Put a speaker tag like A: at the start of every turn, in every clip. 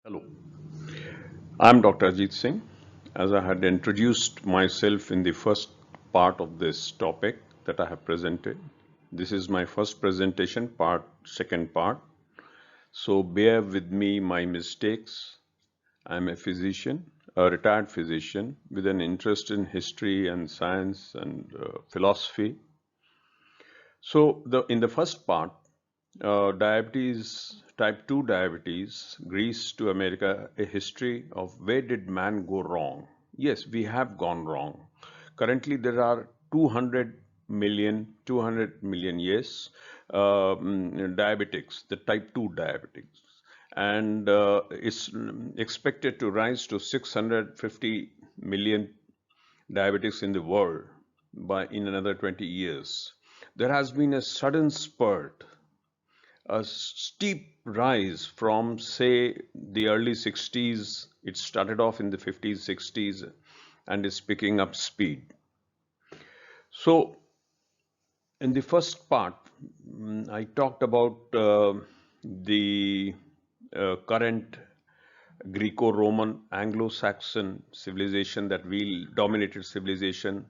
A: Hello, I'm Dr. Ajit Singh. As I had introduced myself in the first part of this topic that I have presented, this is my first presentation, second part. So bear with me my mistakes. I'm a physician, a retired physician with an interest in history and science and philosophy. So in the first part, diabetes, type 2 diabetes, Greece to America, a history of where did man go wrong? Yes, we have gone wrong. Currently, there are 200 million, yes, diabetics, the type 2 diabetics. And it's expected to rise to 650 million diabetics in the world by in another 20 years. There has been a sudden spurt, a steep rise from, say, the early 60s. It started off in the 50s, 60s, and is picking up speed. So, in the first part, I talked about the current Greco-Roman Anglo-Saxon civilization that we dominated civilization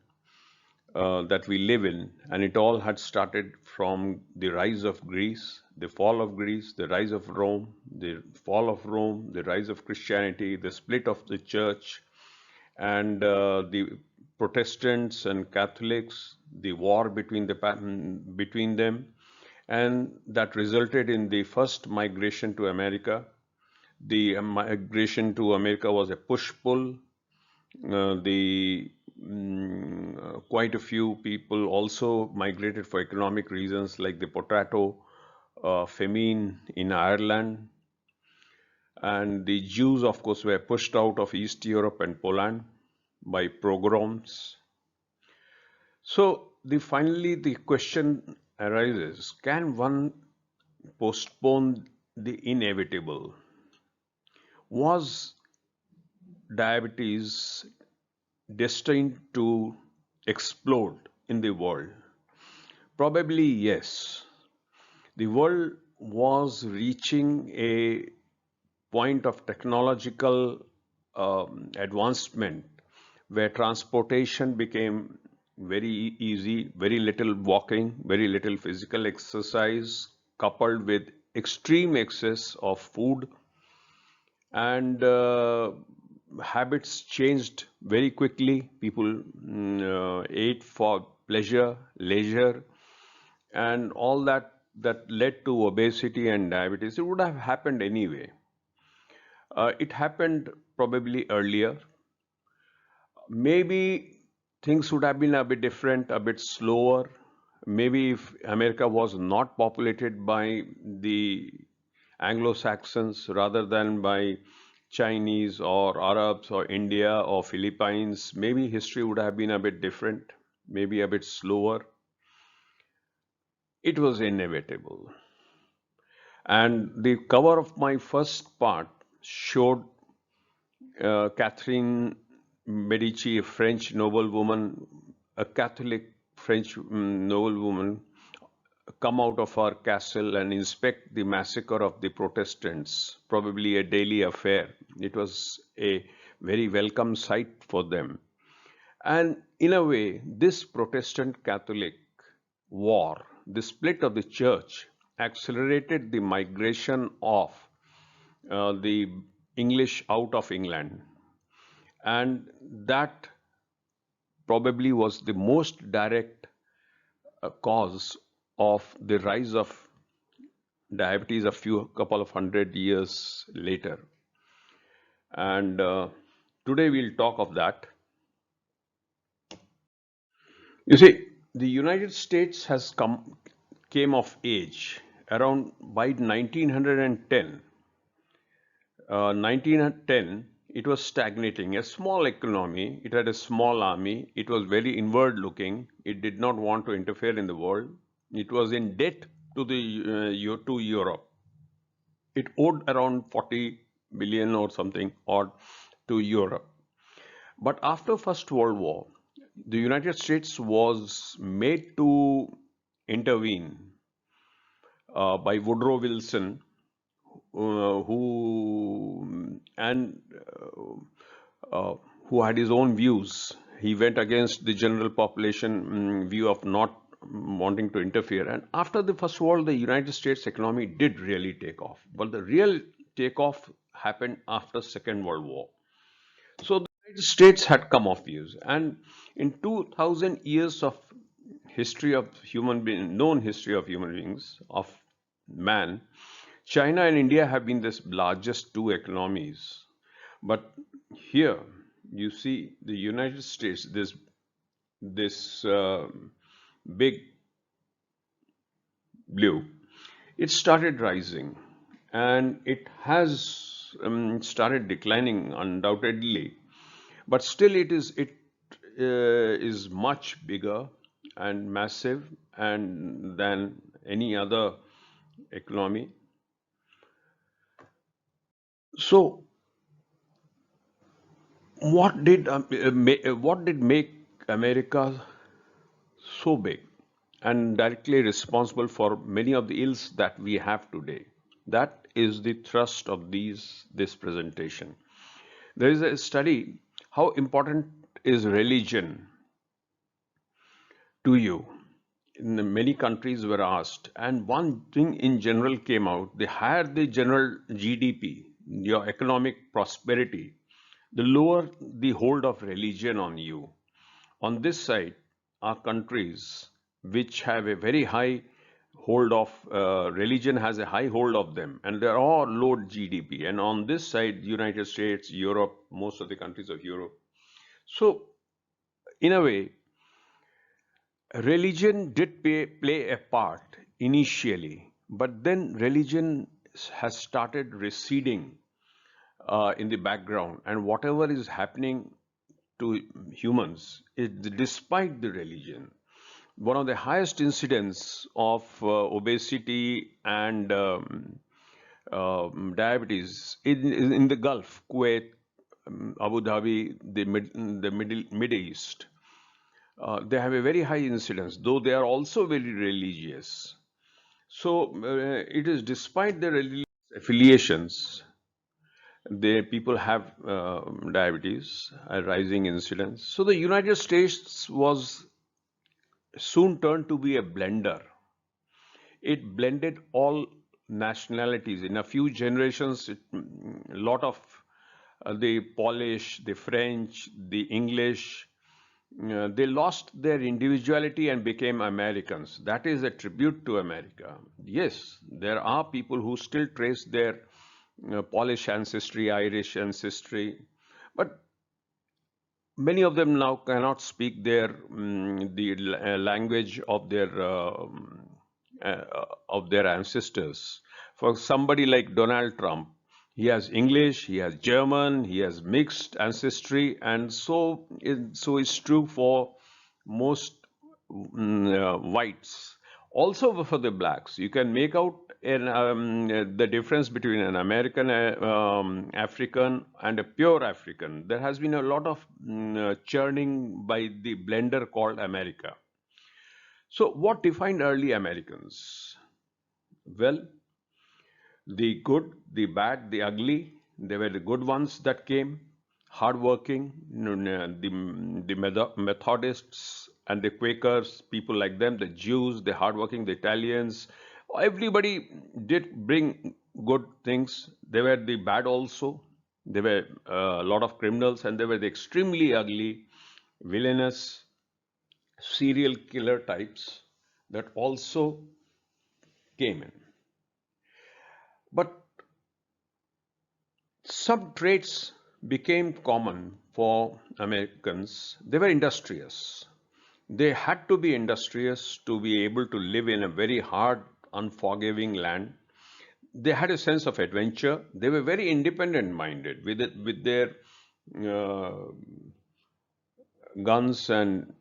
A: that we live in, and it all had started from the rise of Greece, the fall of Greece, the rise of Rome, the fall of Rome, the rise of Christianity, the split of the church, and the Protestants and Catholics, the war between them, and that resulted in the first migration to America. The migration to America was a push-pull. Quite a few people also migrated for economic reasons, like the potato famine in Ireland. And the Jews, of course, were pushed out of East Europe and Poland by pogroms. So finally the question arises, can one postpone the inevitable? Was diabetes destined to explode in the world? Probably yes. The world was reaching a point of technological advancement where transportation became very easy, very little walking, very little physical exercise, coupled with extreme excess of food, and habits changed very quickly. People ate for pleasure, leisure, and all that led to obesity and diabetes. It would have happened anyway. It happened probably earlier. Maybe things would have been a bit different, a bit slower. Maybe if America was not populated by the Anglo-Saxons rather than by Chinese or Arabs or India or Philippines, maybe history would have been a bit different, maybe a bit slower. It was inevitable. And the cover of my first part showed Catherine Medici, a French noblewoman, a Catholic French noblewoman, come out of her castle and inspect the massacre of the Protestants, probably a daily affair. It was a very welcome sight for them. And in a way, this Protestant Catholic war, the split of the church, accelerated the migration of the English out of England. And that probably was the most direct cause of the rise of diabetes a couple of hundred years later. And today we'll talk of that. You see, the United States has came of age around by 1910. 1910, it was stagnating, a small economy, it had a small army, it was very inward looking, it did not want to interfere in the world, it was in debt to to Europe. It owed around 40 billion or something odd to Europe. But after First World War, the United States was made to intervene by Woodrow Wilson, who and who had his own views. He went against the general population view of not wanting to interfere. And after the First World, the United States economy did really take off. But the real takeoff happened after Second World War. So the United States had come of use, and in 2,000 years of history of human being, known history of human beings, of man, China and India have been the largest two economies. But here you see the United States, this big blue, it started rising, and it has started declining undoubtedly, but still it is much bigger and massive and than any other economy. So what did make America so big and directly responsible for many of the ills that we have today? That is the thrust of this presentation. There is a study how important is religion to you. In many countries were asked, and one thing in general came out: the higher the general GDP, your economic prosperity, the lower the hold of religion on you. On this side are countries which have a very high hold of religion, has a high hold of them, and they're all low GDP. And on this side, United States, Europe, most of the countries of Europe. So, in a way, religion did play a part initially, but then religion has started receding in the background, and whatever is happening to humans is despite the religion. One of the highest incidents of obesity and diabetes in the Gulf, Kuwait, Abu Dhabi, the Middle East. They have a very high incidence, though they are also very religious. So it is despite their religious affiliations, the people have diabetes, a rising incidence. So the United States was soon turned to be a blender. It blended all nationalities. In a few generations, a lot of the Polish, the French, the English, they lost their individuality and became Americans. That is a tribute to America. Yes, there are people who still trace their Polish ancestry, Irish ancestry, but many of them now cannot speak the language of their ancestors. For somebody like Donald Trump, he has English, he has German, he has mixed ancestry, and so is true for most whites. Also for the blacks, you can make out the difference between an American African and a pure African. There has been a lot of churning by the blender called America. So, what defined early Americans? Well, the good, the bad, the ugly. They were the good ones that came, hardworking, the Methodists and the Quakers, people like them, the Jews, the hardworking, the Italians. Everybody did bring good things. They were the bad also. There were a lot of criminals, and they were the extremely ugly, villainous, serial killer types that also came in. But some traits became common for Americans. They were industrious. They had to be industrious to be able to live in a very hard, unforgiving land. They had a sense of adventure. They were very independent minded with their uh, guns and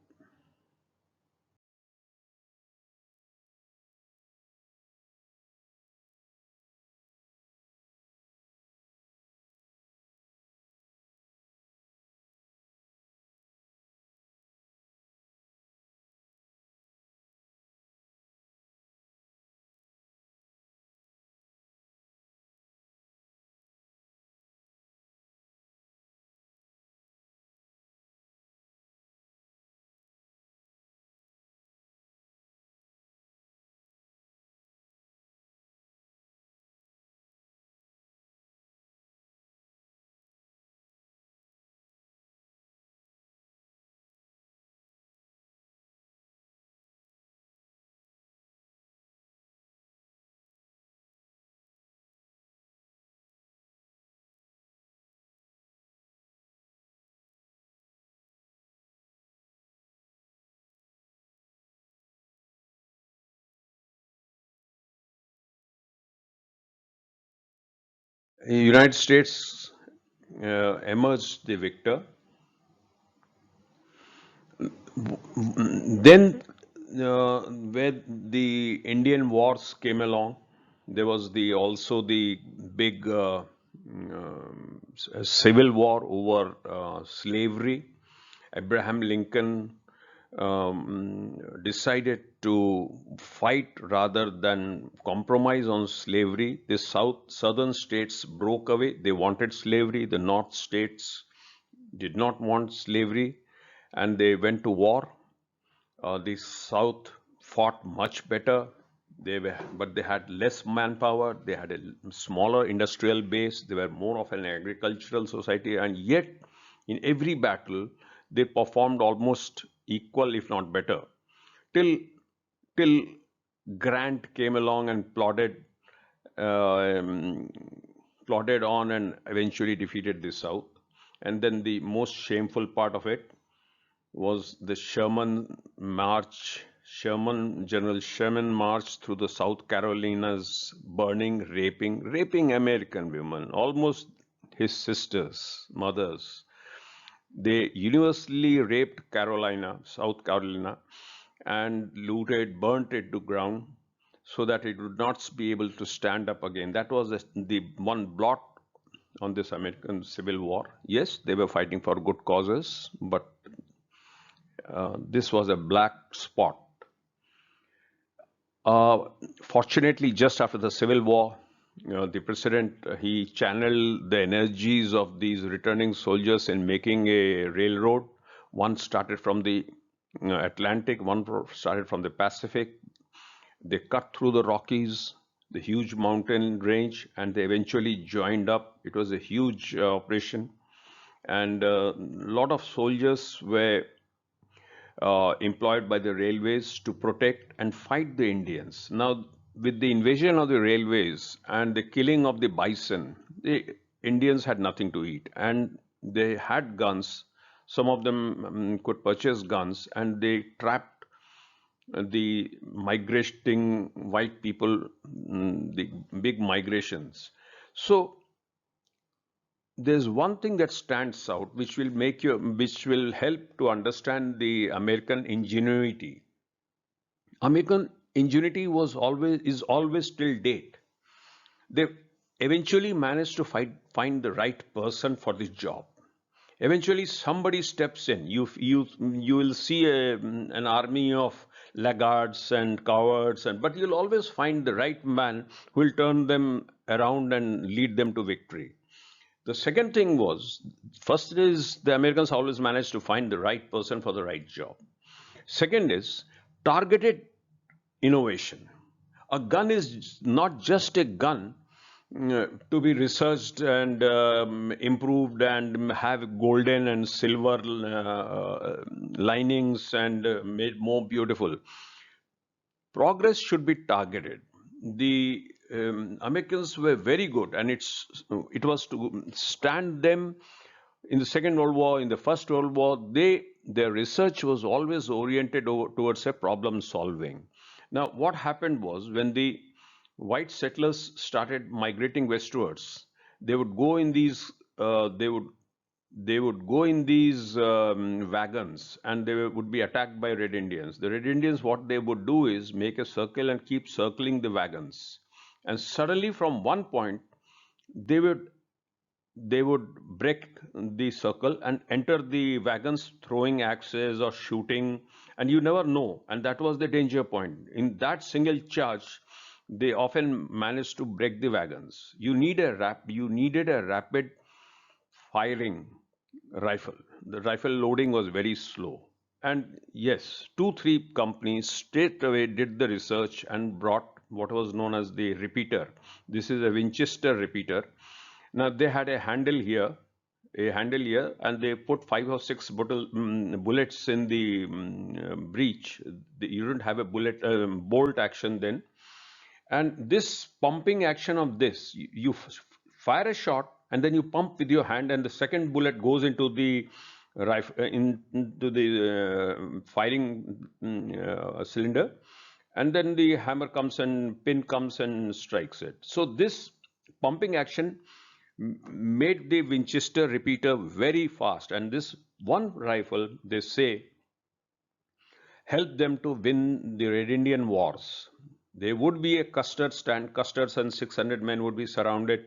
A: United States emerged the victor. Then, where the Indian wars came along, there was the also the big civil war over slavery. Abraham Lincoln decided to fight rather than compromise on slavery. The southern states broke away. They wanted slavery. The north states did not want slavery, and they went to war. The South fought much better. But they had less manpower. They had a smaller industrial base. They were more of an agricultural society, and yet, in every battle, they performed almost equal, if not better, till till Grant came along and um, plodded on and eventually defeated the South. And then the most shameful part of it was the General Sherman march through the South Carolinas, burning, raping American women, almost his sisters, mothers. They universally raped South Carolina, and looted, burnt it to ground so that it would not be able to stand up again. That was the one blot on this American Civil War. Yes, they were fighting for good causes, but this was a black spot. Uh, Fortunately, just after the Civil War, the president he channeled the energies of these returning soldiers in making a railroad. One started from the Atlantic, one started from the Pacific. They cut through the Rockies, the huge mountain range, and they eventually joined up. It was a huge operation, and a lot of soldiers were employed by the railways to protect and fight the Indians. Now, with the invasion of the railways and the killing of the bison, the Indians had nothing to eat, and they had guns. Some of them could purchase guns, and they trapped the migrating white people, the big migrations. So there's one thing that stands out which will help to understand the American ingenuity. American ingenuity is always till date. They eventually managed to find the right person for this job. Eventually somebody steps in. You will see an army of laggards and cowards, but you'll always find the right man who will turn them around and lead them to victory. The second thing was, first is the Americans always managed to find the right person for the right job. Second is targeted innovation. A gun is not just a gun to be researched and improved and have golden and silver linings and made more beautiful. Progress should be targeted. The Americans were very good, and it was to stand them in the Second World War, in the First World War. Their research was always oriented towards a problem solving. Now, what happened was when the white settlers started migrating westwards, they would go in these they would go in these wagons, and they would be attacked by Red Indians. The Red Indians, what they would do is make a circle and keep circling the wagons. And suddenly, from one point, they would they would break the circle and enter the wagons throwing axes or shooting, and you never know. And that was the danger point. In that single charge, they often managed to break the wagons. You needed a rapid firing rifle. The rifle loading was very slow. And yes, two, three companies straight away did the research and brought what was known as the repeater. This is a Winchester repeater. Now they had a handle here, and they put five or six bullets in the breech. You didn't have a bolt action then, and this pumping action of this, you fire a shot and then you pump with your hand, and the second bullet goes into the rifle, into the firing cylinder, and then the hammer comes and pin comes and strikes it. So this pumping action made the Winchester repeater very fast. And this one rifle, they say, helped them to win the Red Indian Wars. There would be a Custer stand. Custer's and 600 men would be surrounded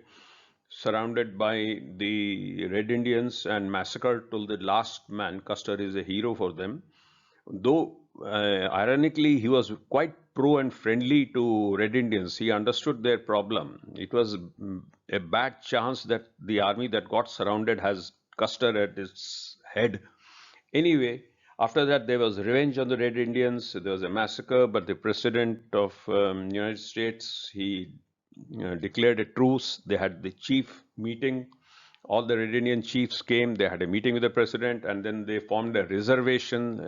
A: by the Red Indians and massacred till the last man. Custer is a hero for them. Though, ironically, he was quite pro and friendly to Red Indians. He understood their problem. It was a bad chance that the army that got surrounded has Custer at its head. Anyway, after that, there was revenge on the Red Indians. There was a massacre, but the president of United States, he declared a truce. They had the chief meeting. All the Red Indian chiefs came. They had a meeting with the president, and then they formed a reservation,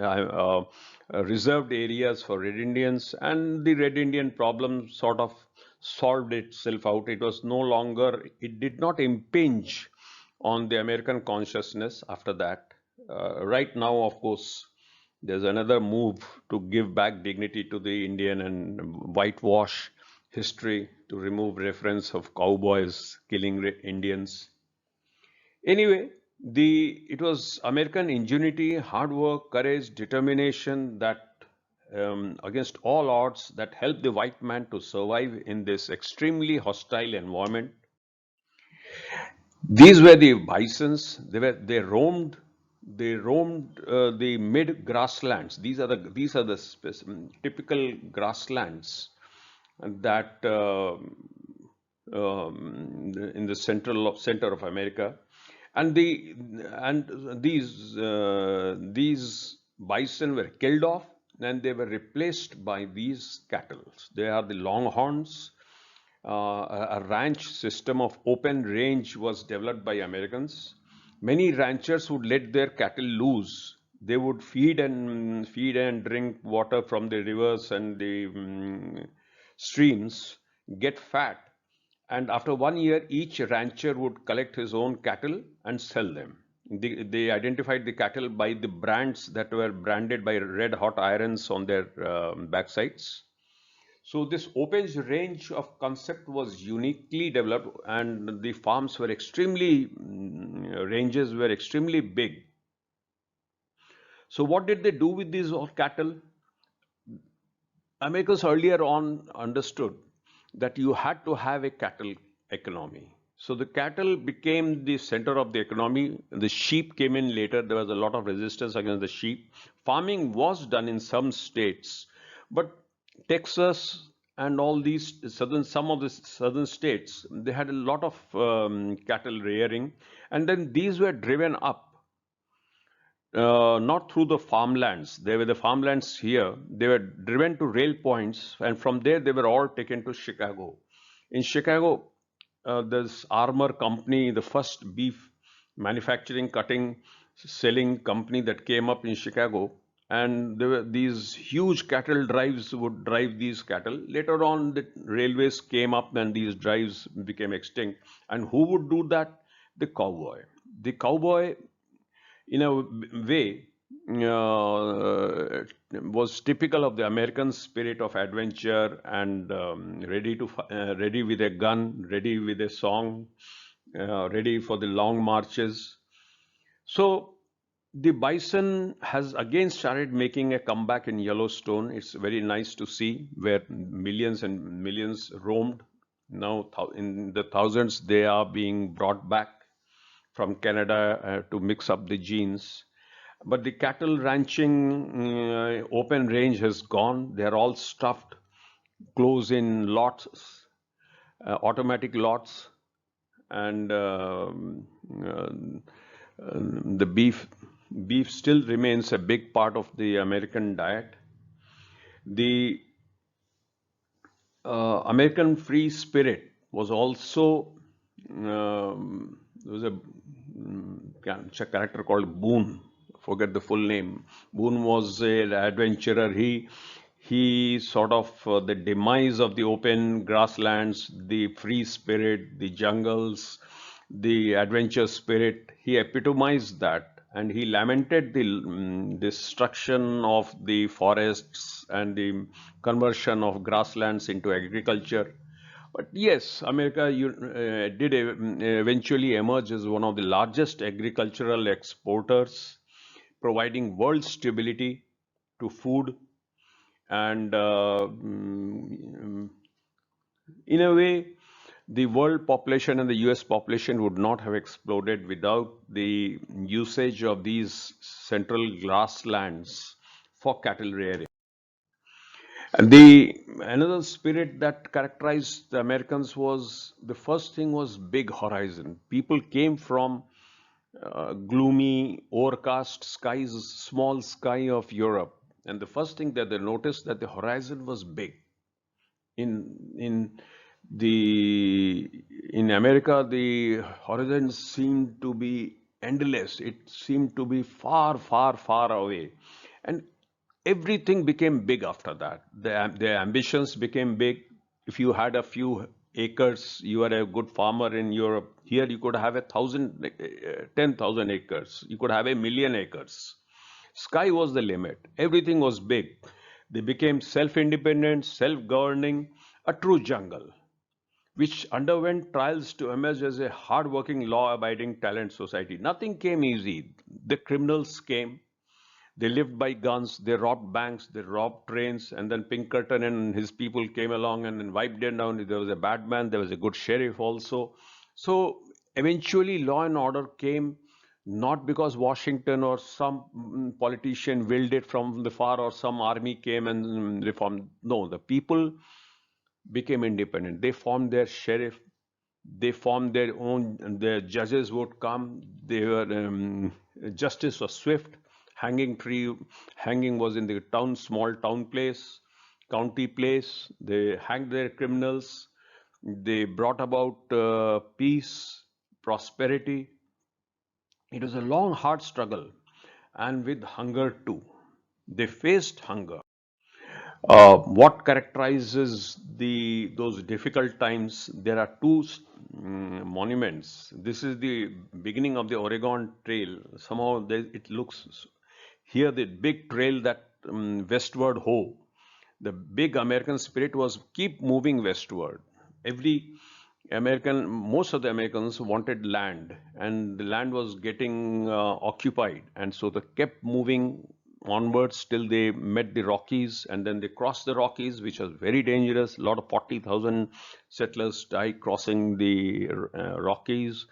A: reserved areas for Red Indians, and the Red Indian problem sort of solved itself out. It was no longer, it did not impinge on the American consciousness after that. Right now, of course, there's another move to give back dignity to the Indian and whitewash history to remove reference of cowboys killing Indians. Anyway, it was American ingenuity, hard work, courage, determination that against all odds that helped the white man to survive in this extremely hostile environment. These were the bisons. They roamed the mid grasslands. These are the typical grasslands that in the center of America, and these bison were killed off and they were replaced by these cattle. They are the longhorns. A ranch system of open range was developed by Americans. Many ranchers would let their cattle loose. They would feed and drink water from the rivers and the streams, get fat, and after 1 year, each rancher would collect his own cattle and sell them. They identified the cattle by the brands that were branded by red hot irons on their backsides. So this open range of concept was uniquely developed, and the farms were ranges were extremely big. So what did they do with these cattle? Americans earlier on understood that you had to have a cattle economy. So the cattle became the center of the economy. The sheep came in later. There was a lot of resistance against the sheep. Farming was done in some states, but Texas and all these some of the southern states, they had a lot of cattle rearing, and then these were driven up not through the farmlands. They were the farmlands here. They were driven to rail points, and from there they were all taken to Chicago. In Chicago, this Armor Company, the first beef manufacturing, cutting, selling company that came up in Chicago, and there were these huge cattle drives would drive these cattle. Later on, the railways came up, and these drives became extinct. And who would do that? The cowboy. The cowboy, in a way, was typical of the American spirit of adventure and ready with a gun, ready with a song, ready for the long marches. So the bison has again started making a comeback in Yellowstone. It's very nice to see where millions and millions roamed. Now in the thousands, they are being brought back from Canada to mix up the genes. But the cattle ranching open range has gone. They're all stuffed, close in lots, automatic lots, and the beef still remains a big part of the American diet. The American free spirit was also there was a character called Boone. Forget the full name. Boone was an adventurer. He sort of the demise of the open grasslands, the free spirit, the jungles, the adventure spirit. He epitomized that, and he lamented the destruction of the forests and the conversion of grasslands into agriculture. But yes, America did eventually emerge as one of the largest agricultural exporters, providing world stability to food and in a way, the world population and the US population would not have exploded without the usage of these central grasslands for cattle rearing. And the another spirit that characterized the Americans was the first thing was big horizon. People came from gloomy, overcast skies, small sky of Europe, and the first thing that they noticed that the horizon was big. In the in America, the horizon seemed to be endless. It seemed to be far, far, far away, and everything became big after that. Their ambitions became big. If you had a few acres, you were a good farmer in Europe. Here, you could have 10,000 acres. You could have 1,000,000 acres. Sky was the limit. Everything was big. They became self-independent, self-governing, a true jungle, which underwent trials to emerge as a hard-working, law-abiding talent society. Nothing came easy. The criminals came. They lived by guns. They robbed banks. They robbed trains. And then Pinkerton and his people came along and then wiped them down. There was a bad man. There was a good sheriff also. So eventually, law and order came not because Washington or some politician willed it from the far or some army came and reformed. No, the people became independent. They formed their sheriff. They formed their own. The judges would come. They were justice was swift. Hanging tree, hanging was in the town, small town place, county place. They hanged their criminals. They brought about peace, prosperity. It was a long, hard struggle, and with hunger too. They faced hunger. What characterizes those difficult times? There are two monuments. This is the beginning of the Oregon Trail. Somehow it looks here the big trail that westward ho. The big American spirit was keep moving westward. Every most of the Americans wanted land, and the land was getting occupied, and so they kept moving onwards till they met the Rockies, and then they crossed the Rockies, which was very dangerous. A lot of 40,000 settlers died crossing the Rockies.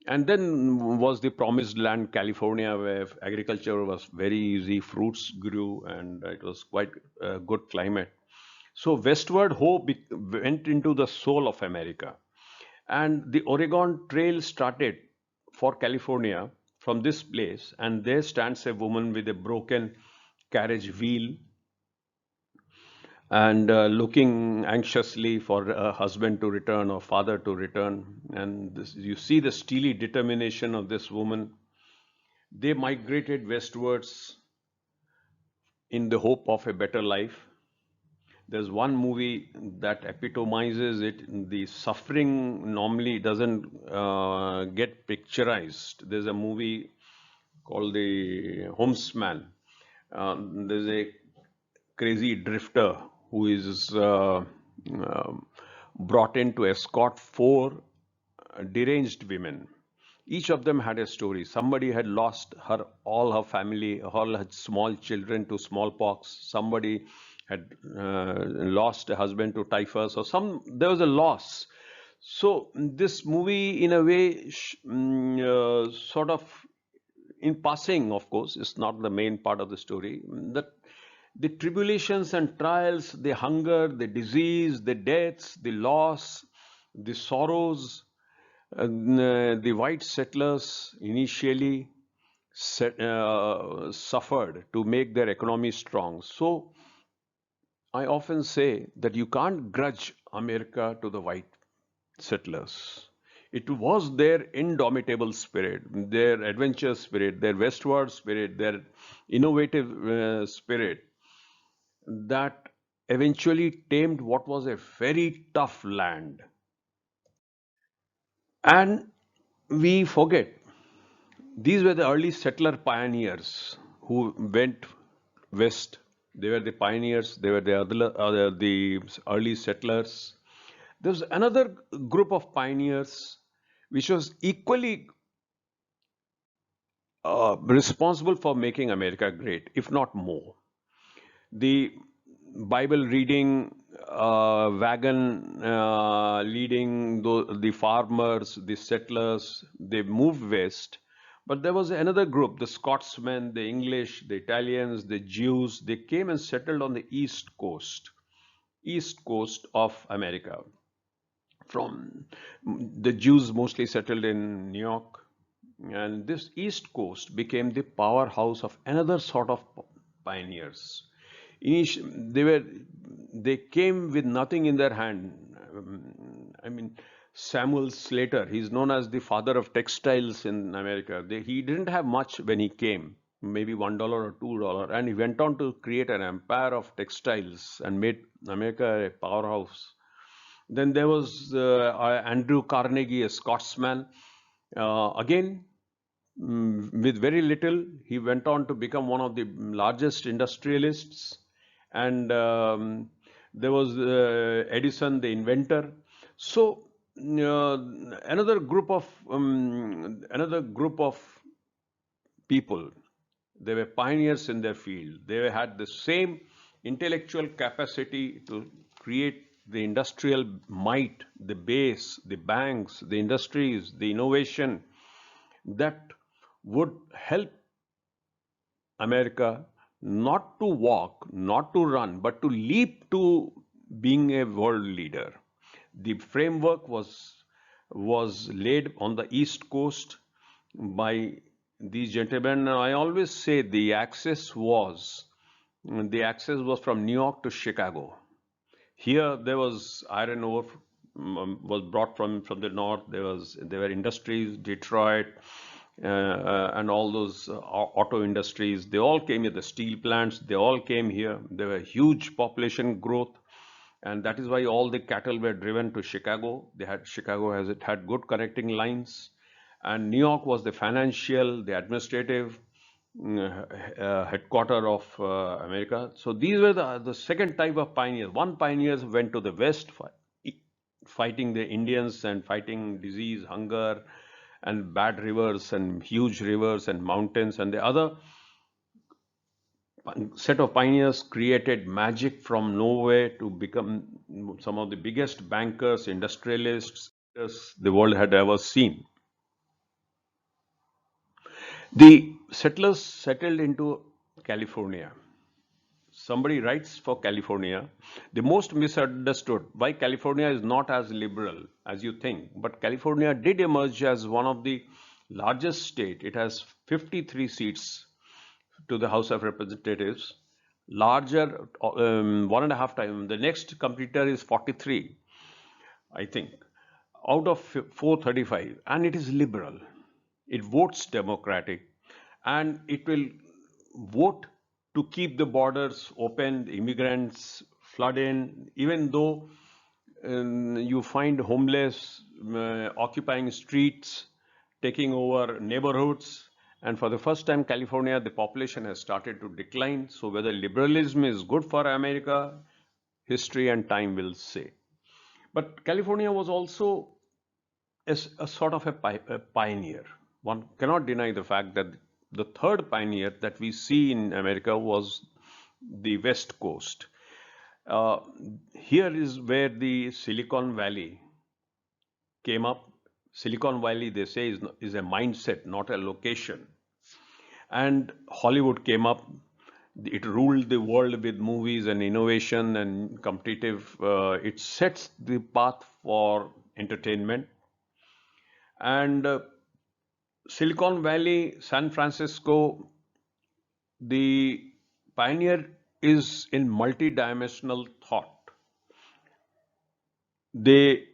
A: And then was the promised land, California, where agriculture was very easy, fruits grew, and it was quite a good climate. So westward hope went into the soul of America. And the Oregon Trail started for California from this place, and there stands a woman with a broken carriage wheel and looking anxiously for a husband to return or father to return. And you see the steely determination of this woman. They migrated westwards in the hope of a better life. There's one movie that epitomizes it. The suffering normally doesn't get picturized. There's a movie called The Homesman. There's a crazy drifter who is brought in to escort four deranged women. Each of them had a story. Somebody had lost all her family, all her small children to smallpox. Somebody had lost a husband to typhus, or there was a loss. So this movie, in a way, sort of in passing, of course, is not the main part of the story. That the tribulations and trials, the hunger, the disease, the deaths, the loss, the sorrows, the white settlers initially suffered to make their economy strong. So I often say that you can't grudge America to the white settlers. It was their indomitable spirit, their adventure spirit, their westward spirit, their innovative spirit that eventually tamed what was a very tough land. And we forget these were the early settler pioneers who went west. They were the pioneers. They were the early settlers. There was another group of pioneers which was equally responsible for making America great, if not more. The Bible reading, wagon leading the farmers, the settlers, they moved west. But there was another group, the Scotsmen, the English, the Italians, the Jews. They came and settled on the east coast of America. From the Jews mostly settled in New York, and this East Coast became the powerhouse of another sort of pioneers. They came with nothing in their hand. I mean, Samuel Slater, he's known as the father of textiles in America. He didn't have much when he came, maybe $1 or $2, and he went on to create an empire of textiles and made America a powerhouse. Then there was Andrew Carnegie, a Scotsman. Again, with very little, he went on to become one of the largest industrialists. And there was Edison, the inventor. So another group of people. They were pioneers in their field. They had the same intellectual capacity to create the industrial might, the base, the banks, the industries, the innovation that would help America not to walk, not to run, but to leap to being a world leader. The framework was laid on the East Coast by these gentlemen. I always say the access was from New York to Chicago. Here there was iron ore was brought from the north. There were industries, Detroit, and all those auto industries. They all came here. The steel plants, they all came here. There were huge population growth, and that is why all the cattle were driven to Chicago. Chicago has it had good connecting lines, and New York was the financial, the administrative headquarter of America. So these were the second type of pioneers. One pioneers went to the west fighting the Indians and fighting disease, hunger, and bad rivers and huge rivers and mountains. And the other set of pioneers created magic from nowhere to become some of the biggest bankers, industrialists the world had ever seen. The settlers settled into California. Somebody writes for California, the most misunderstood why California is not as liberal as you think, but California did emerge as one of the largest state. It has 53 seats to the House of Representatives, larger, one and a half times. The next competitor is 43, I think, out of 435, and it is liberal. It votes Democratic, and it will vote to keep the borders open, the immigrants flood in, even though you find homeless occupying streets, taking over neighborhoods. And for the first time, California, the population has started to decline. So whether liberalism is good for America, history and time will say. But California was also a sort of a pioneer. One cannot deny the fact that the third pioneer that we see in America was the West Coast. Uh, Here is where the Silicon Valley came up. Silicon Valley, they say, is a mindset, not a location. And Hollywood came up. It ruled the world with movies and innovation and competitive. It sets the path for entertainment. And Silicon Valley, San Francisco, the pioneer is in multidimensional thought. They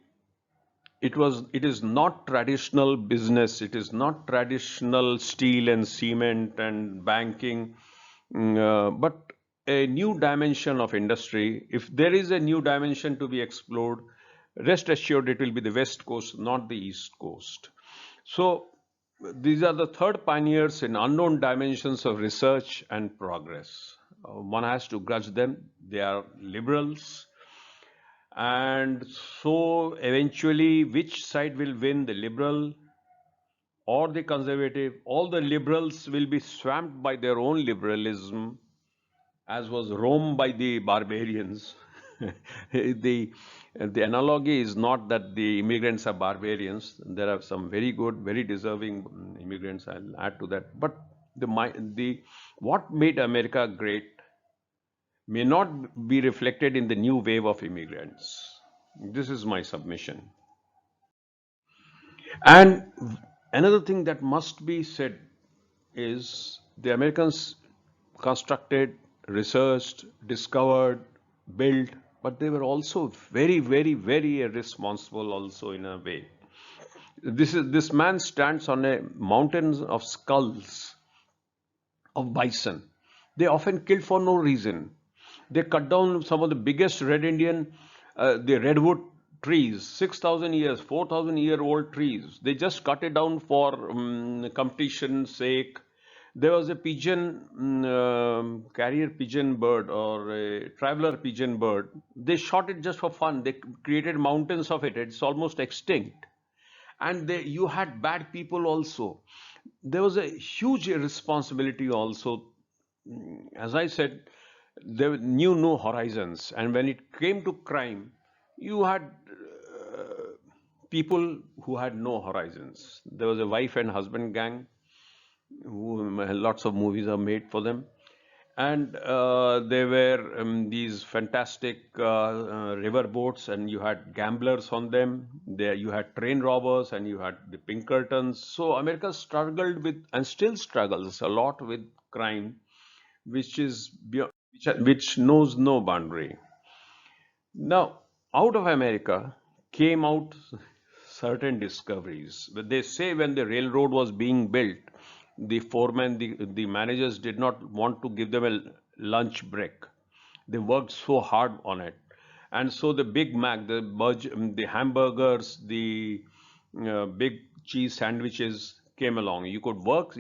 A: it is not traditional business. It is not traditional steel and cement and banking, but a new dimension of industry. If there is a new dimension to be explored, rest assured it will be the West Coast, not the East Coast. So these are the third pioneers in unknown dimensions of research and progress. One has to grudge them. They are liberals, And so eventually, which side will win, the liberal or the conservative? All the liberals will be swamped by their own liberalism, as was Rome by the barbarians. the the analogy is not that the immigrants are barbarians. There are some very good, very deserving immigrants. I'll add to that. But the what made America great may not be reflected in the new wave of immigrants. This is my submission. And another thing that must be said is the Americans constructed, researched, discovered, built, but they were also very, very, very irresponsible also in a way. This man stands on a mountain of skulls of bison. They often killed for no reason. They cut down some of the biggest red Indian, the redwood trees, 6,000 years, 4,000-year-old trees. They just cut it down for competition's sake. There was a pigeon, carrier pigeon bird or a traveler pigeon bird. They shot it just for fun. They created mountains of it. It's almost extinct. And you had bad people also. There was a huge responsibility also. As I said, they knew no horizons, and when it came to crime, you had people who had no horizons. There was a wife and husband gang who lots of movies are made for them, and there were these fantastic river boats, and you had gamblers on them. There you had train robbers, and you had the Pinkertons. So America struggled with, and still struggles a lot with crime, which is which knows no boundary. Now, out of America came out certain discoveries. But they say when the railroad was being built, the foremen, the managers did not want to give them a lunch break. They worked so hard on it. And so the Big Mac, the hamburgers, the big cheese sandwiches came along. You could work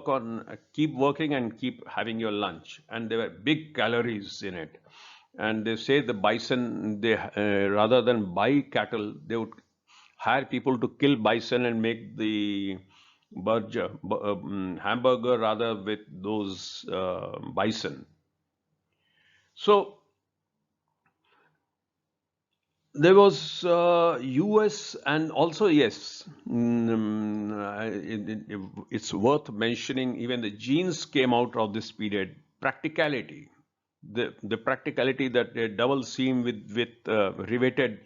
A: on keep working and keep having your lunch, and there were big calories in it. And they say the bison, they rather than buy cattle, they would hire people to kill bison and make the hamburger rather with those bison. So there was U.S. and also yes, it's worth mentioning. Even the genes came out of this period. Practicality, the practicality that a double seam with riveted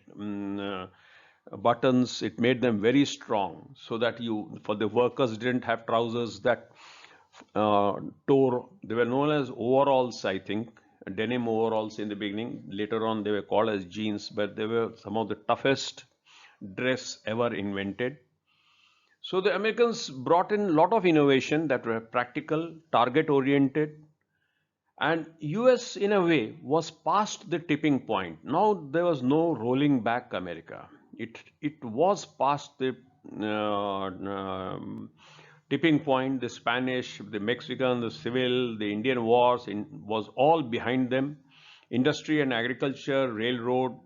A: buttons, it made them very strong. So that you for the workers didn't have trousers that tore. They were known as overalls, I think, denim overalls in the beginning. Later on, they were called as jeans, but they were some of the toughest dress ever invented. So the Americans brought in a lot of innovation that were practical, target oriented, and US in a way was past the tipping point. Now there was no rolling back America. It was past the tipping point. The Spanish, the Mexican, the Civil, the Indian wars was all behind them. Industry and agriculture, railroad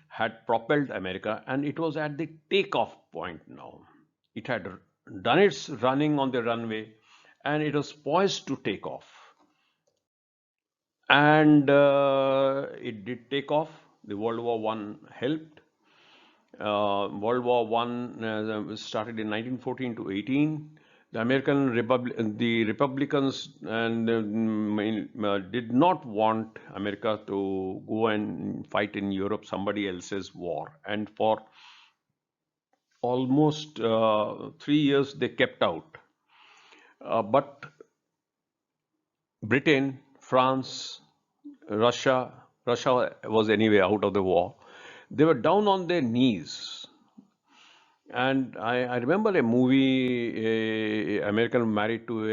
A: had propelled America, and it was at the takeoff point now. It had done its running on the runway, and it was poised to take off. And it did take off. The World War One helped. World War One started in 1914 to 18. The Republicans and did not want America to go and fight in Europe somebody else's war, and for almost 3 years they kept out. But Britain, France, Russia was anyway out of the war. They were down on their knees. And I remember a movie, a American married to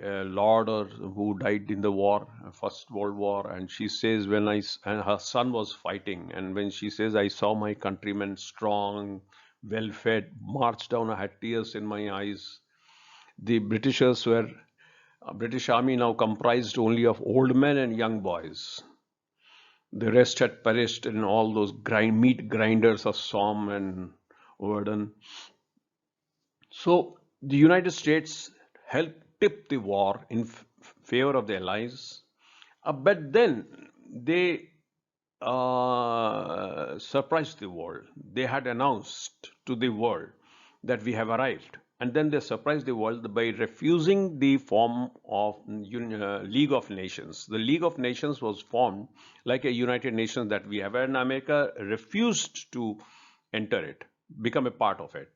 A: a lord or who died in the war, First World War, and she says and her son was fighting, and when she says, I saw my countrymen strong, well fed, march down, I had tears in my eyes. The British Army now comprised only of old men and young boys. The rest had perished in all those meat grinders of Somme and Verdun. So the United States helped tip the war in favor of the Allies, but then they surprised the world. They had announced to the world that we have arrived. And then they surprised the world by refusing the form of League of Nations. The League of Nations was formed like a United Nations that we have, and America refused to enter it, become a part of it.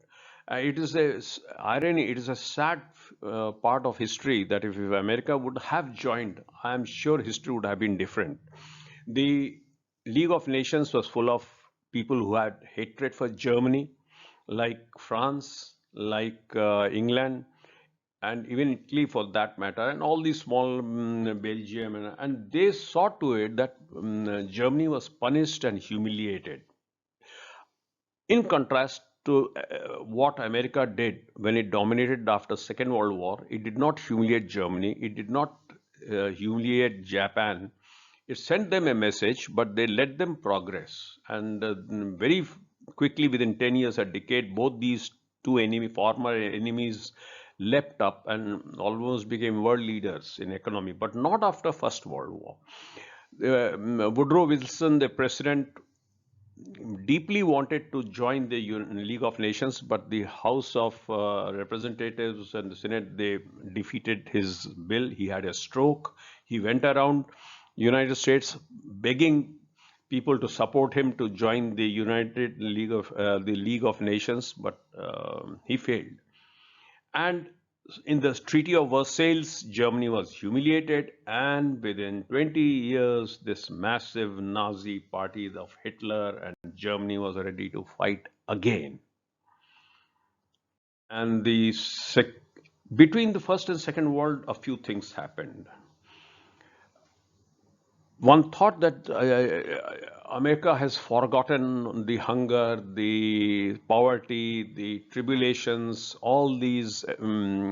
A: It is a irony, it is a sad part of history that if America would have joined, I am sure history would have been different. The League of Nations was full of people who had hatred for Germany, like France, like England, and even Italy for that matter, and all these small Belgium, and they saw to it that Germany was punished and humiliated. In contrast to what America did when it dominated after Second World War, it did not humiliate Germany, it did not humiliate Japan. It sent them a message, but they let them progress. And very quickly, within 10 years, a decade, both these former enemies leapt up and almost became world leaders in economy, but not after First World War. Woodrow Wilson, the president, deeply wanted to join the League of Nations, but the House of Representatives and the Senate, they defeated his bill. He had a stroke. He went around United States begging people to support him to join the League of Nations, but he failed. And in the Treaty of Versailles, Germany was humiliated, and within 20 years, this massive Nazi party of Hitler and Germany was ready to fight again. And between the First and Second World, a few things happened. One thought that America has forgotten the hunger, the poverty, the tribulations, all these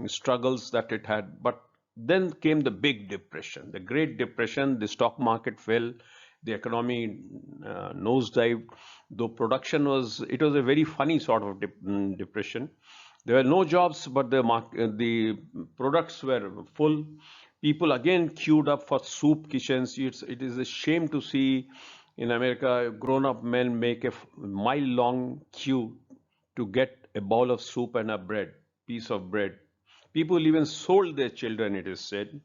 A: struggles that it had. But then came the big depression, the Great Depression. The stock market fell, the economy nosedived. Though it was a very funny sort of depression. There were no jobs, but the products were full. People again queued up for soup kitchens. It is a shame to see in America grown-up men make a mile-long queue to get a bowl of soup and a piece of bread. People even sold their children, it is said.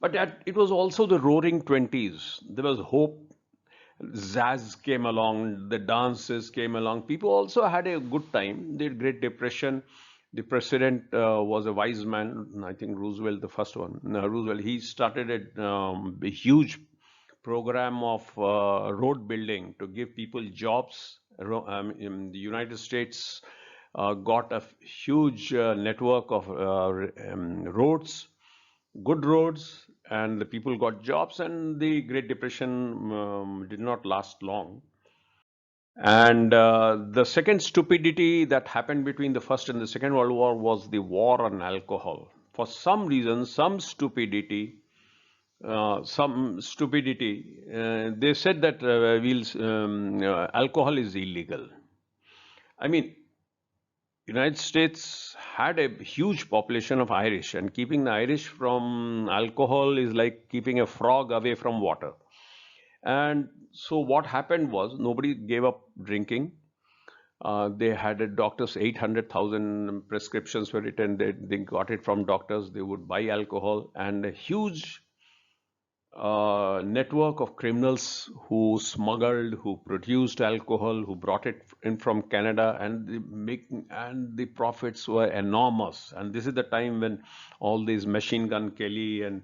A: But it was also the roaring 20s. There was hope. Jazz came along, the dances came along. People also had a good time. The Great Depression. The president was a wise man. I think Roosevelt, the first one. Roosevelt, he started a huge program of road building to give people jobs. In the United States, got a huge network of roads, good roads, and the people got jobs, and the Great Depression did not last long. And the second stupidity that happened between the First and the Second World War was the war on alcohol. For some reason, they said that alcohol is illegal. I mean, United States had a huge population of Irish, and keeping the Irish from alcohol is like keeping a frog away from water. And so what happened was nobody gave up drinking. They had a doctors, 800,000 prescriptions were written. They got it from doctors. They would buy alcohol, and a huge network of criminals who smuggled, who produced alcohol, who brought it in from Canada, and the profits were enormous. And this is the time when all these Machine Gun Kelly and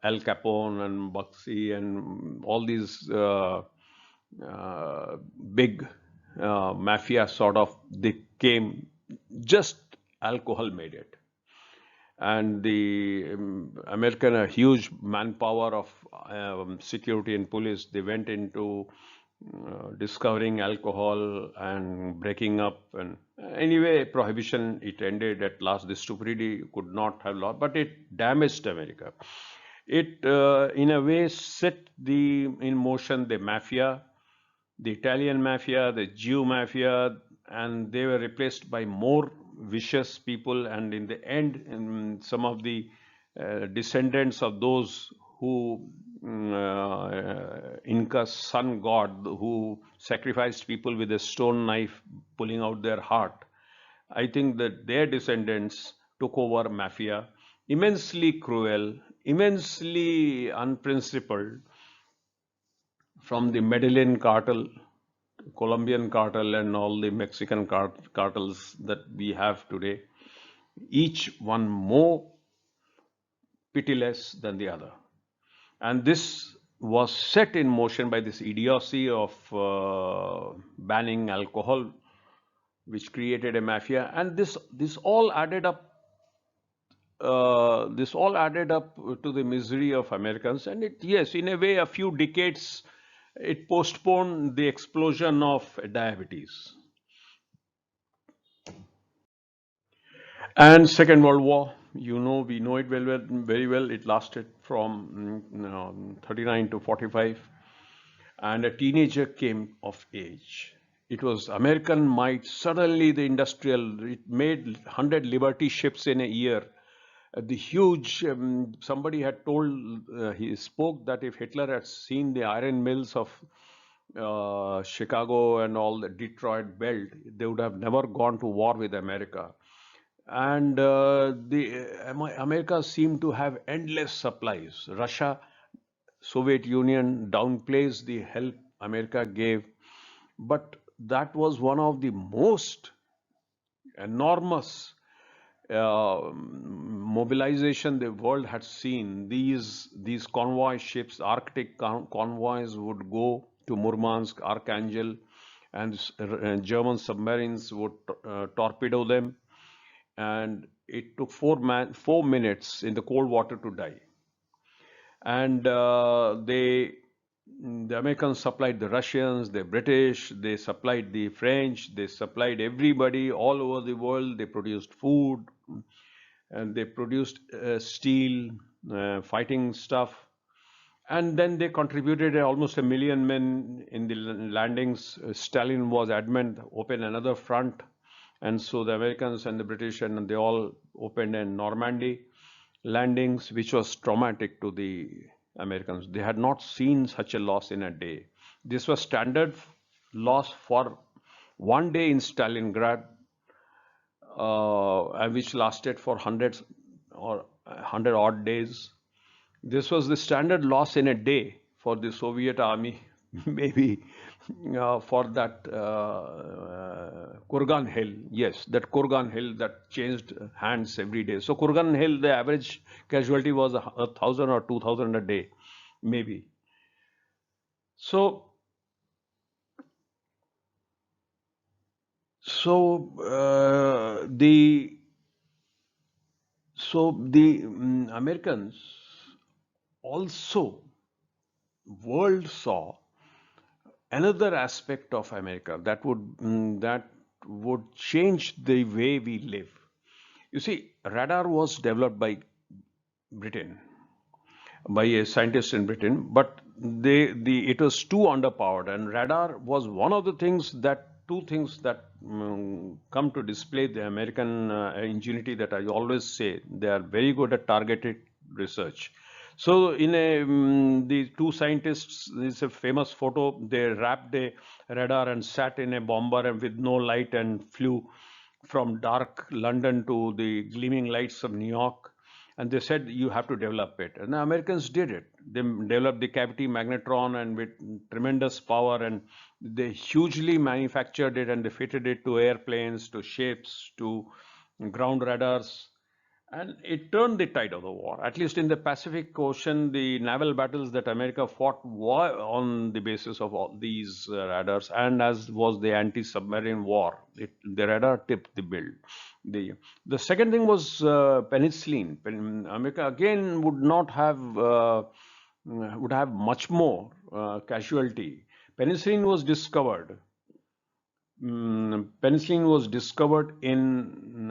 A: Al Capone and Bugsy and all these big mafia sort of, they came, just alcohol made it. And the American, a huge manpower of security and police, they went into discovering alcohol and breaking up. And anyway, prohibition, it ended at last. The stupidity could not have lost, but it damaged America. It, in a way, set in motion the mafia, the Italian mafia, the Jew mafia, and they were replaced by more vicious people. And in the end, some of the descendants of those who Inca's sun god, who sacrificed people with a stone knife, pulling out their heart. I think that their descendants took over mafia, immensely cruel, immensely unprincipled, from the Medellin cartel, Colombian cartel, and all the Mexican cartels that we have today, each one more pitiless than the other. And this was set in motion by this idiocy of banning alcohol, which created a mafia. And this all added up to the misery of Americans. And it, yes, in a way, a few decades, it postponed the explosion of diabetes. And Second World War, we know it very well. It lasted from 39 to 45, and a teenager came of age. It was American might. Suddenly, it made 100 Liberty ships in a year. The huge, somebody had told, he spoke that if Hitler had seen the iron mills of Chicago and all the Detroit belt, they would have never gone to war with America. And America seemed to have endless supplies. Russia, Soviet Union downplays the help America gave, but that was one of the most enormous mobilization the world had seen. These convoy ships, Arctic convoys, would go to Murmansk, Archangel, and German submarines would torpedo them, and it took 4 minutes in the cold water to die. And the Americans supplied the Russians, the British, they supplied the French, they supplied everybody all over the world. They produced food, and they produced steel, fighting stuff. And then they contributed almost 1 million men in the landings. Stalin was adamant, open another front. And so the Americans and the British, and they all opened in Normandy landings, which was traumatic to the Americans. They had not seen such a loss in a day. This was standard loss for one day in Stalingrad, which lasted for hundreds or 100 odd days. This was the standard loss in a day for the Soviet army, maybe for that Kurgan Hill. Yes, that Kurgan Hill that changed hands every day. So Kurgan Hill, the average casualty was 1,000 or 2,000 a day, maybe. So, so the Americans also, world saw another aspect of America that would change the way we live. You see, radar was developed by Britain, by a scientist in Britain, but it was too underpowered, and radar was one of the two things that come to display the American ingenuity, that I always say they are very good at targeted research. So the two scientists, this is a famous photo, they wrapped a radar and sat in a bomber and with no light and flew from dark London to the gleaming lights of New York. And they said, you have to develop it. And the Americans did it. They developed the cavity magnetron, and with tremendous power, and they hugely manufactured it, and they fitted it to airplanes, to ships, to ground radars. And it turned the tide of the war. At least in the Pacific Ocean, the naval battles that America fought were on the basis of all these radars, and as was the anti-submarine war. The radar tipped the bill. The second thing was penicillin. America again would have much more casualty. Penicillin was discovered. Penicillin was discovered in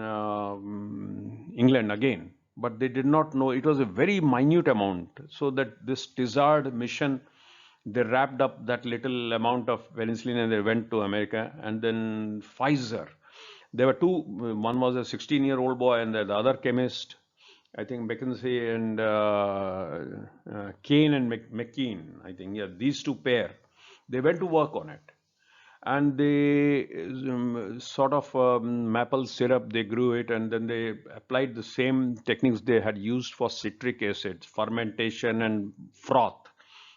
A: England again but they did not know it was a very minute amount. So that this desired mission, they wrapped up that little amount of penicillin and they went to America. And then Pfizer, there were two. One was a 16-year-old boy, and the other chemist, I think McKinsey and Kane and McKean. I think, yeah, these two pair, they went to work on it, and they sort of maple syrup, they grew it, and then they applied the same techniques they had used for citric acid fermentation and froth.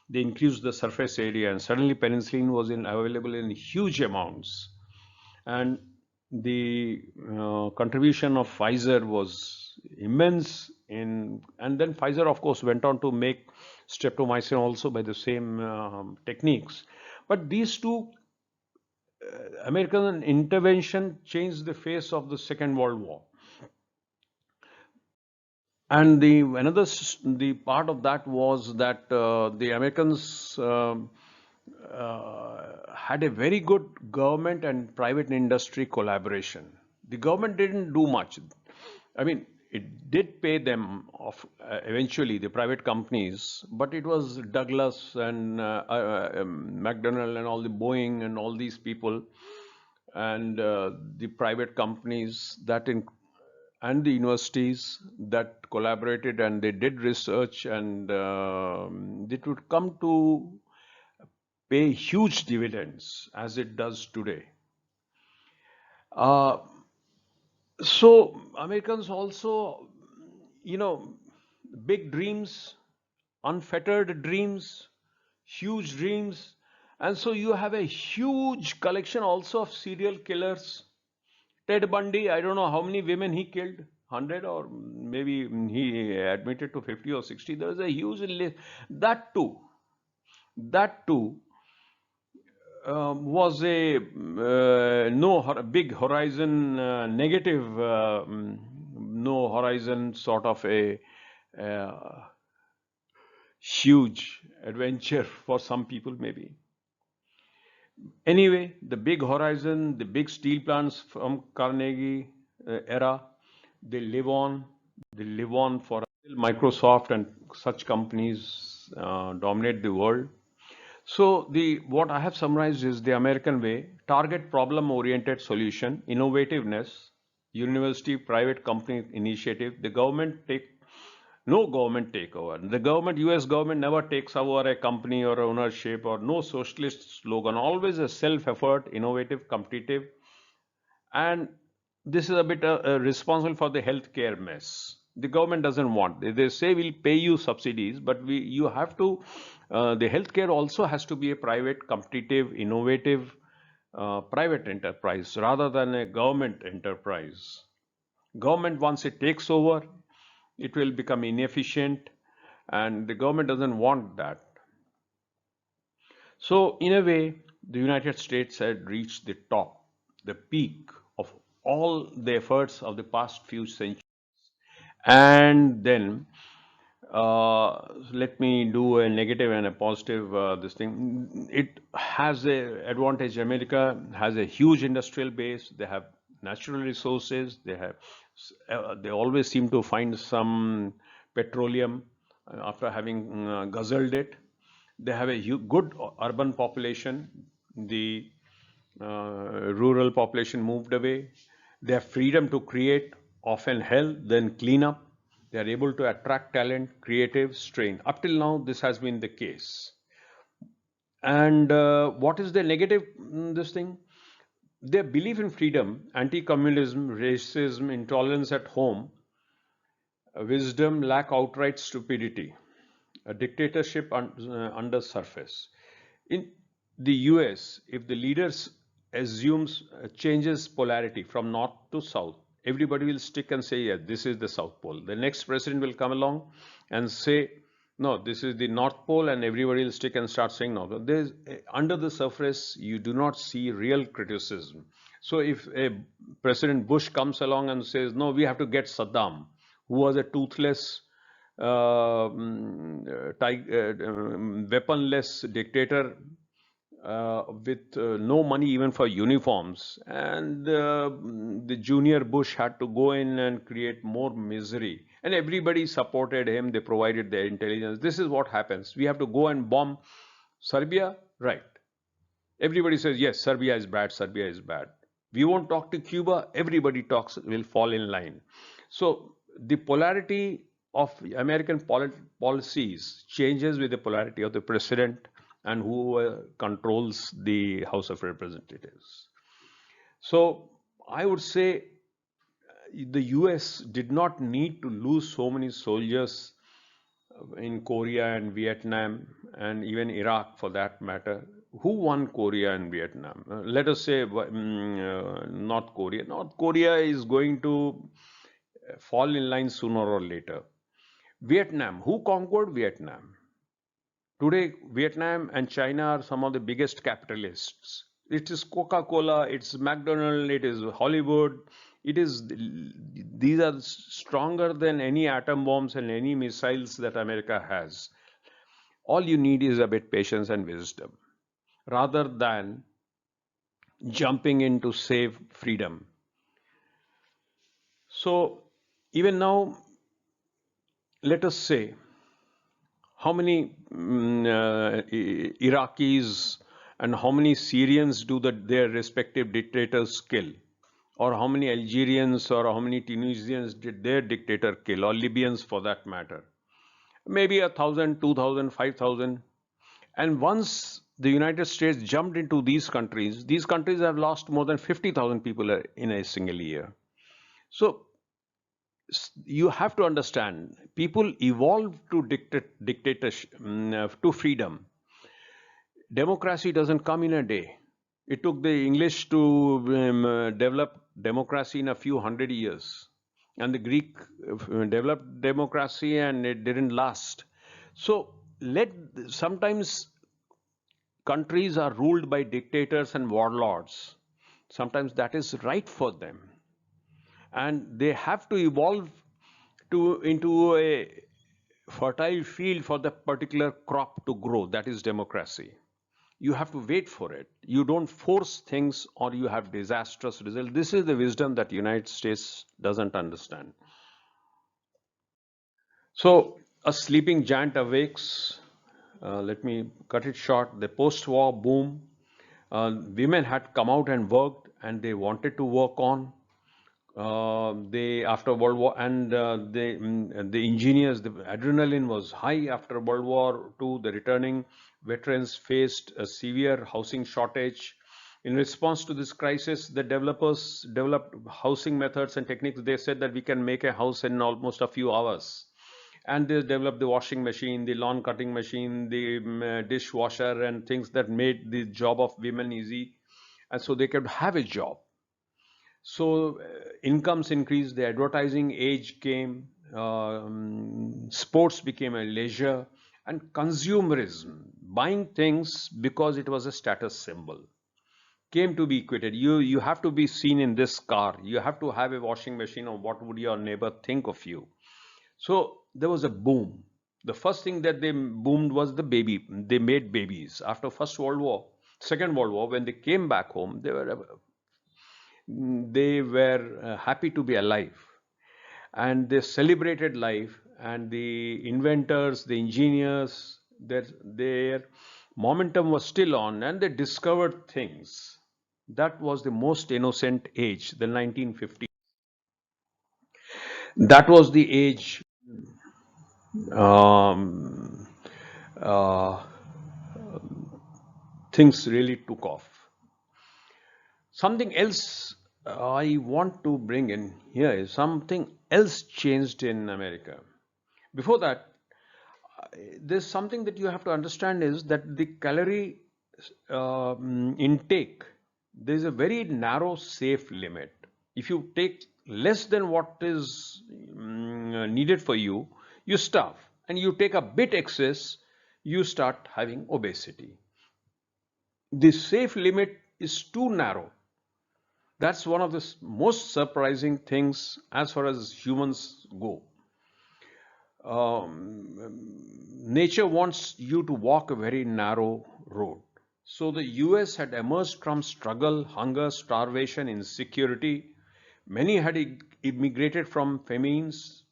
A: They increased the surface area, and suddenly penicillin was available in huge amounts. And the contribution of Pfizer was immense in, and then Pfizer of course went on to make streptomycin also by the same techniques. But these two, American intervention changed the face of the Second World War. And the part of that was that the Americans had a very good government and private industry collaboration. The government didn't do much. I mean, it did pay them off eventually, the private companies, but it was Douglas and McDonnell and all the Boeing and all these people and the private companies that in and the universities that collaborated, and they did research, and it would come to pay huge dividends as it does today. Uh, so Americans also, you know, big dreams, unfettered dreams, huge dreams, and so you have a huge collection also of serial killers. Ted Bundy, I don't know how many women he killed, 100, or maybe he admitted to 50 or 60. There is a huge list. That too was a no big horizon, negative, no horizon sort of a uh, huge adventure for some people, maybe. Anyway, the big horizon, the big steel plants from Carnegie era, they live on. They live on for Microsoft and such companies dominate the world. So the what I have summarized is the American way: target problem-oriented solution, innovativeness, university, private company initiative. The government take no government takeover. The government, U.S. government never takes over a company or ownership, or no socialist slogan. Always a self-effort, innovative, competitive, and this is a bit responsible for the healthcare mess. The government doesn't want. They say we'll pay you subsidies, but you have to. The healthcare also has to be a private, competitive, innovative, private enterprise rather than a government enterprise. Government, once it takes over, it will become inefficient, and the government doesn't want that. So, in a way, the United States had reached the top, the peak of all the efforts of the past few centuries. And then let me do a negative and a positive this thing. It has a advantage. America has a huge industrial base. They have natural resources. They always seem to find some petroleum after having guzzled it. They have a good urban population. The rural population moved away. They have freedom to create, often hell, then clean up. They are able to attract talent, creative, strain. Up till now, this has been the case. And what is the negative? This thing, their belief in freedom, anti-communism, racism, intolerance at home, wisdom, lack outright stupidity, a dictatorship under surface. In the US, if the leaders assumes changes polarity from north to south, everybody will stick and say, yeah, this is the South Pole. The next president will come along and say, no, this is the North Pole, and everybody will stick and start saying no. There's, under the surface, you do not see real criticism. So if a President Bush comes along and says, no, we have to get Saddam, who was a toothless, weaponless dictator with no money even for uniforms. And the junior Bush had to go in and create more misery. And everybody supported him. They provided their intelligence. This is what happens. We have to go and bomb Serbia, right? Everybody says, yes, Serbia is bad, Serbia is bad. We won't talk to Cuba, everybody talks, will fall in line. So the polarity of American policies changes with the polarity of the president and who controls the House of Representatives. So I would say the US did not need to lose so many soldiers in Korea and Vietnam and even Iraq for that matter. Who won Korea and Vietnam? Let us say North Korea. North Korea is going to fall in line sooner or later. Vietnam, who conquered Vietnam? Today, Vietnam and China are some of the biggest capitalists. It is Coca-Cola, it's McDonald's, it is Hollywood. It is these are stronger than any atom bombs and any missiles that America has. All you need is a bit patience and wisdom rather than jumping in to save freedom. So even now, let us say how many Iraqis and how many Syrians do their respective dictators kill? Or how many Algerians or how many Tunisians did their dictator kill, or Libyans for that matter? Maybe 1,000, 2,000, 5,000. And once the United States jumped into these countries have lost more than 50,000 people in a single year. So you have to understand, people evolve to dictatorship, to freedom. Democracy doesn't come in a day. It took the English to develop democracy in a few hundred years. And the Greek developed democracy and it didn't last. So sometimes countries are ruled by dictators and warlords. Sometimes that is right for them. And they have to evolve into a fertile field for the particular crop to grow. That is democracy. You have to wait for it. You don't force things or you have disastrous results. This is the wisdom that the United States doesn't understand. So a sleeping giant awakes. Let me cut it short. The post-war boom. Women had come out and worked, and they wanted to work on. They after World War and the engineers, the adrenaline was high after World War II. The returning veterans faced a severe housing shortage. In response to this crisis, the developers developed housing methods and techniques. They said that we can make a house in almost a few hours. And they developed the washing machine, the lawn cutting machine, the dishwasher, and things that made the job of women easy. And so they could have a job. So incomes increased, the advertising age came, sports became a leisure, and consumerism, buying things because it was a status symbol, came to be equated. You have to be seen in this car. You have to have a washing machine, or what would your neighbor think of you? So there was a boom. The first thing that they boomed was the baby. They made babies after First World War, Second World War. When they came back home, they were happy to be alive, and they celebrated life. And the inventors, the engineers, their momentum was still on, and they discovered things. That was the most innocent age, the 1950s. That was the age um, uh, things really took off. Something else I want to bring in here is something else changed in America. Before that, there's something that you have to understand is that the calorie intake, there's a very narrow safe limit. If you take less than what is needed for you, you starve. And you take a bit excess, you start having obesity. The safe limit is too narrow. That's one of the most surprising things as far as humans go. Nature wants you to walk a very narrow road. So the US had emerged from struggle, hunger, starvation, insecurity. Many had immigrated from famines.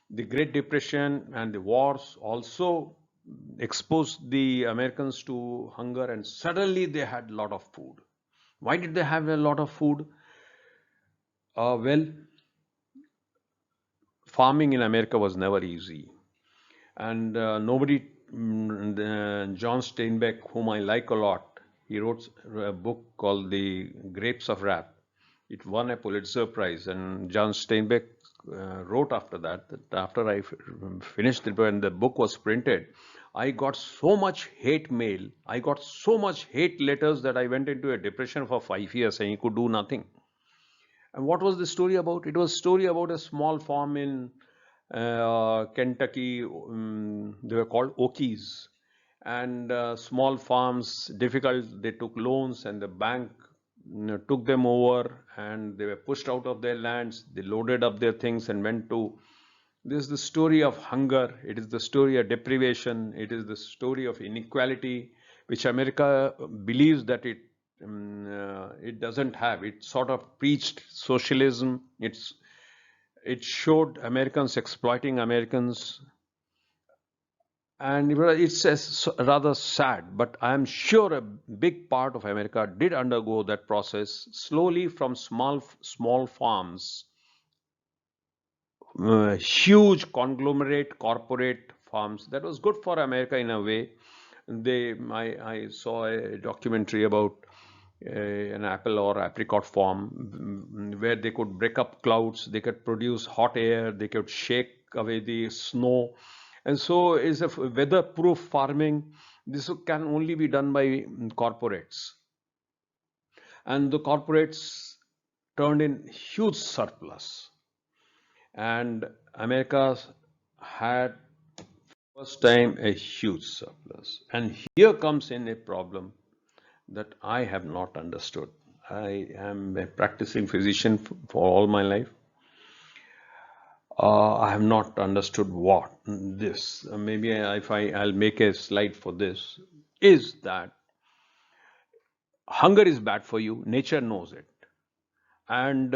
A: The Great Depression and the wars also exposed the Americans to hunger, and suddenly they had a lot of food. Why did they have a lot of food? Well, farming in America was never easy. And John Steinbeck, whom I like a lot, he wrote a book called The Grapes of Wrath. It won a Pulitzer Prize, and John Steinbeck wrote after that, that after I finished it, when the book was printed, I got so much hate mail, I got so much hate letters that I went into a depression for 5 years and he could do nothing. And what was the story about? It was a story about a small farm in Kentucky. They were called Okies. And small farms, difficult, they took loans and the bank took them over and they were pushed out of their lands. They loaded up their things and went to. This is the story of hunger. It is the story of deprivation. It is the story of inequality, which America believes that it doesn't have. It sort of preached socialism. It showed Americans exploiting Americans, and it's rather sad. But I am sure a big part of America did undergo that process slowly from small farms, huge conglomerate corporate farms. That was good for America in a way. I saw a documentary about an apple or apricot farm, where they could break up clouds, they could produce hot air, they could shake away the snow. And so is a weatherproof farming. This can only be done by corporates. And the corporates turned in huge surplus. And America had first time a huge surplus. And here comes in a problem that I have not understood. I am a practicing physician for all my life. I have not understood what this. Maybe if I'll make a slide for this. Is that hunger is bad for you? Nature knows it, and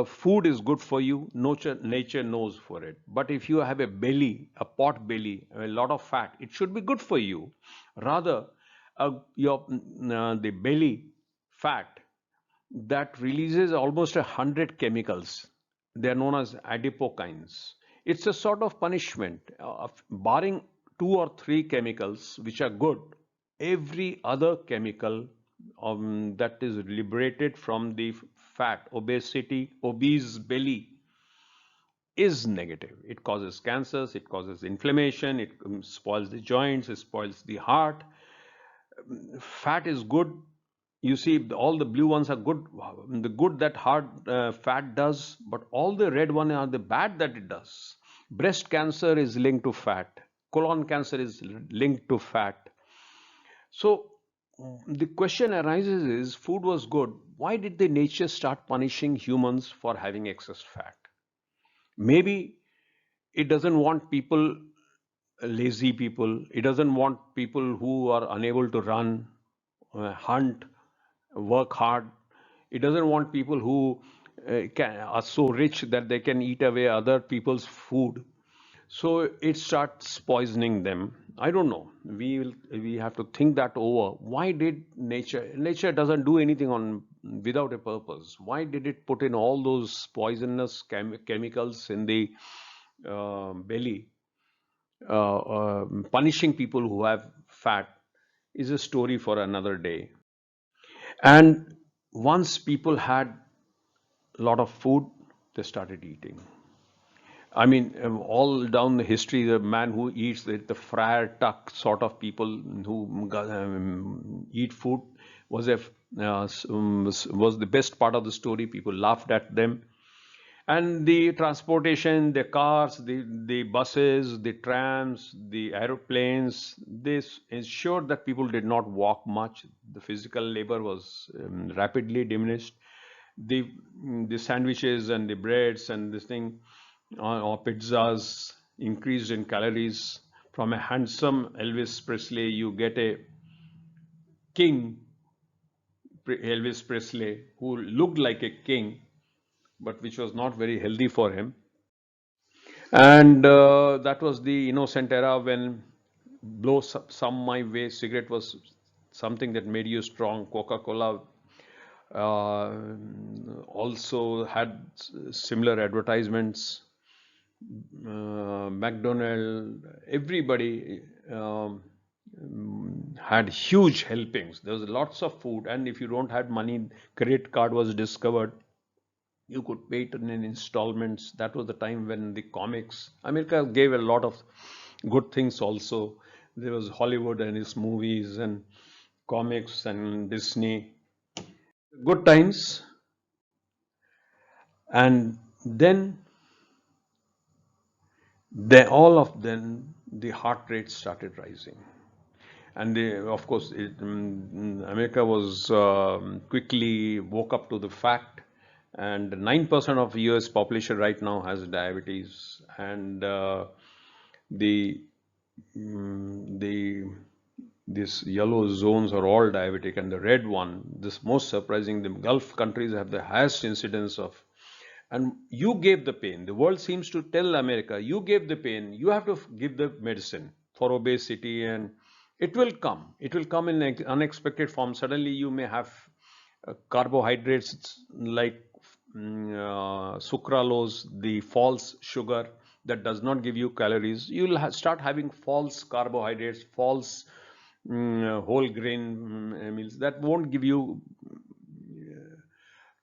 A: food is good for you. Nature knows for it. But if you have a belly, a pot belly, a lot of fat, it should be good for you. Rather, the belly fat that releases almost 100 chemicals. They are known as adipokines. It's a sort of punishment. Barring two or three chemicals which are good, every other chemical that is liberated from the fat, obesity, obese belly, is negative. It causes cancers, it causes inflammation, it spoils the joints, it spoils the heart. Fat is good. You see, all the blue ones are good, the good that hard fat does, but all the red one are the bad that it does. Breast cancer is linked to fat. Colon cancer is linked to fat. So the question arises is, food was good. Why did the nature start punishing humans for having excess fat? Maybe it doesn't want people, lazy people. It doesn't want people who are unable to run, hunt, work hard. It doesn't want people who are so rich that they can eat away other people's food. So it starts poisoning them. I don't know. We have to think that over. Why did nature doesn't do anything on without a purpose? Why did it put in all those poisonous chemicals in the belly, punishing people who have fat? Is a story for another day. And once people had a lot of food, they started eating. I mean, all down the history, the man who eats, the Friar Tuck sort of people who eat food was was the best part of the story. People laughed at them. And the transportation, the cars, the buses, the trams, the aeroplanes, this ensured that people did not walk much. The physical labor was rapidly diminished. The the sandwiches and the breads and this thing, or pizzas, increased in calories. From a handsome Elvis Presley, you get a king, Elvis Presley, who looked like a king, but which was not very healthy for him. And that was the innocent era when blow some my way cigarette was something that made you strong. Coca-Cola uh, also had similar advertisements. McDonald, everybody had huge helpings. There was lots of food, and if you don't have money, credit card was discovered. You could pay it in installments. That was the time when the comics. America gave a lot of good things also. There was Hollywood and its movies and comics and Disney. Good times. And then all of them, the heart rate started rising. And of course, America was quickly woke up to the fact, and 9% of US population right now has diabetes, and the the these yellow zones are all diabetic, and the red one, this most surprising, the Gulf countries have the highest incidence of. And you gave the pain. The world seems to tell America, you gave the pain, you have to give the medicine for obesity, and it will come. It will come in unexpected form. Suddenly, you may have carbohydrates like sucralose, the false sugar that does not give you calories. You'll start having false carbohydrates, false whole grain meals that won't give you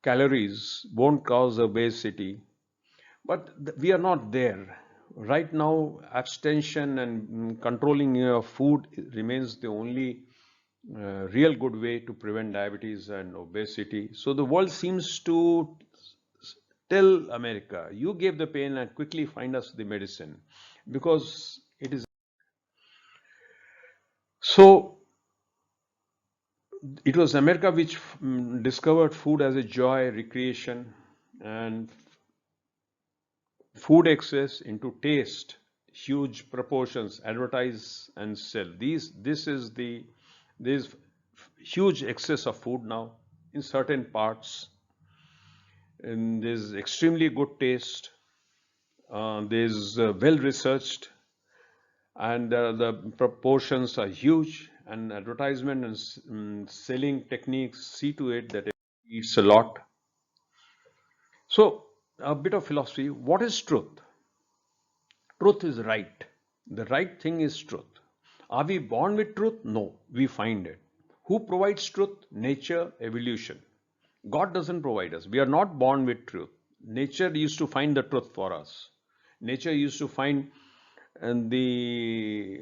A: calories, won't cause obesity. But we are not there. Right now, abstention and controlling your food remains the only real good way to prevent diabetes and obesity. So the world seems to tell America, you gave the pain and quickly find us the medicine, because it is. So it was America which discovered food as a joy, recreation, and food excess into taste, huge proportions, advertise and sell. There's huge excess of food now in certain parts, and there's extremely good taste. There's well researched, and the proportions are huge. And advertisement and selling techniques see to it that it eats a lot. So, a bit of philosophy. What is truth? Truth is right. The right thing is truth. Are we born with truth? No, we find it. Who provides truth? Nature, evolution. God doesn't provide us. We are not born with truth. Nature used to find the truth for us. Nature used to find the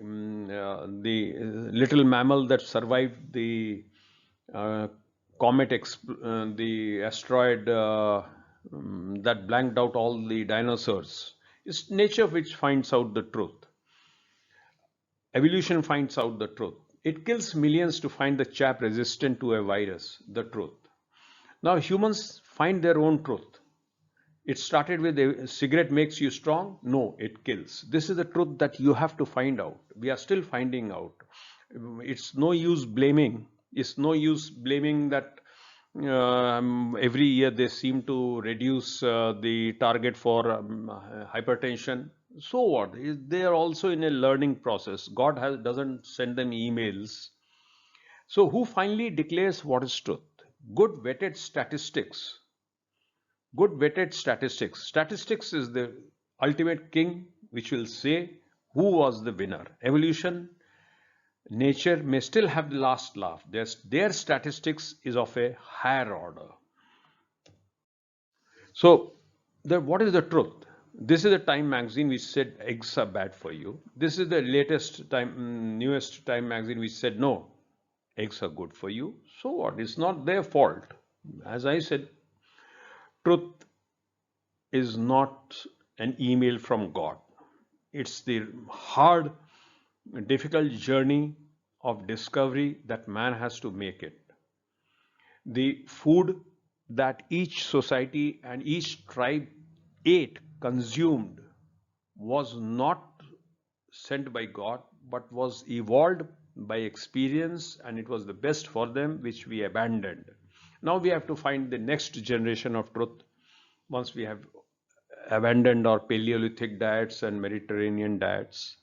A: little mammal that survived the uh, the asteroid that blanked out all the dinosaurs. It's nature which finds out the truth. Evolution finds out the truth. It kills millions to find the chap resistant to a virus, the truth. Now humans find their own truth. It started with a cigarette makes you strong. No, it kills. This is the truth that you have to find out. We are still finding out. It's no use blaming. It's no use blaming that every year they seem to reduce the target for hypertension. So what? They are also in a learning process. Doesn't send them emails. So who finally declares what is truth? Good vetted statistics. Good vetted statistics. Statistics is the ultimate king which will say who was the winner. Evolution, nature may still have the last laugh. Their statistics is of a higher order. So, what is the truth? This is the Time magazine which said eggs are bad for you. This is the newest Time magazine which said no, eggs are good for you. So what? It's not their fault. As I said, truth is not an email from God. It's the hard, difficult journey of discovery that man has to make it. The food that each society and each tribe ate, consumed, was not sent by God, but was evolved by experience, and it was the best for them, which we abandoned. Now we have to find the next generation of truth once we have abandoned our Paleolithic diets and Mediterranean diets.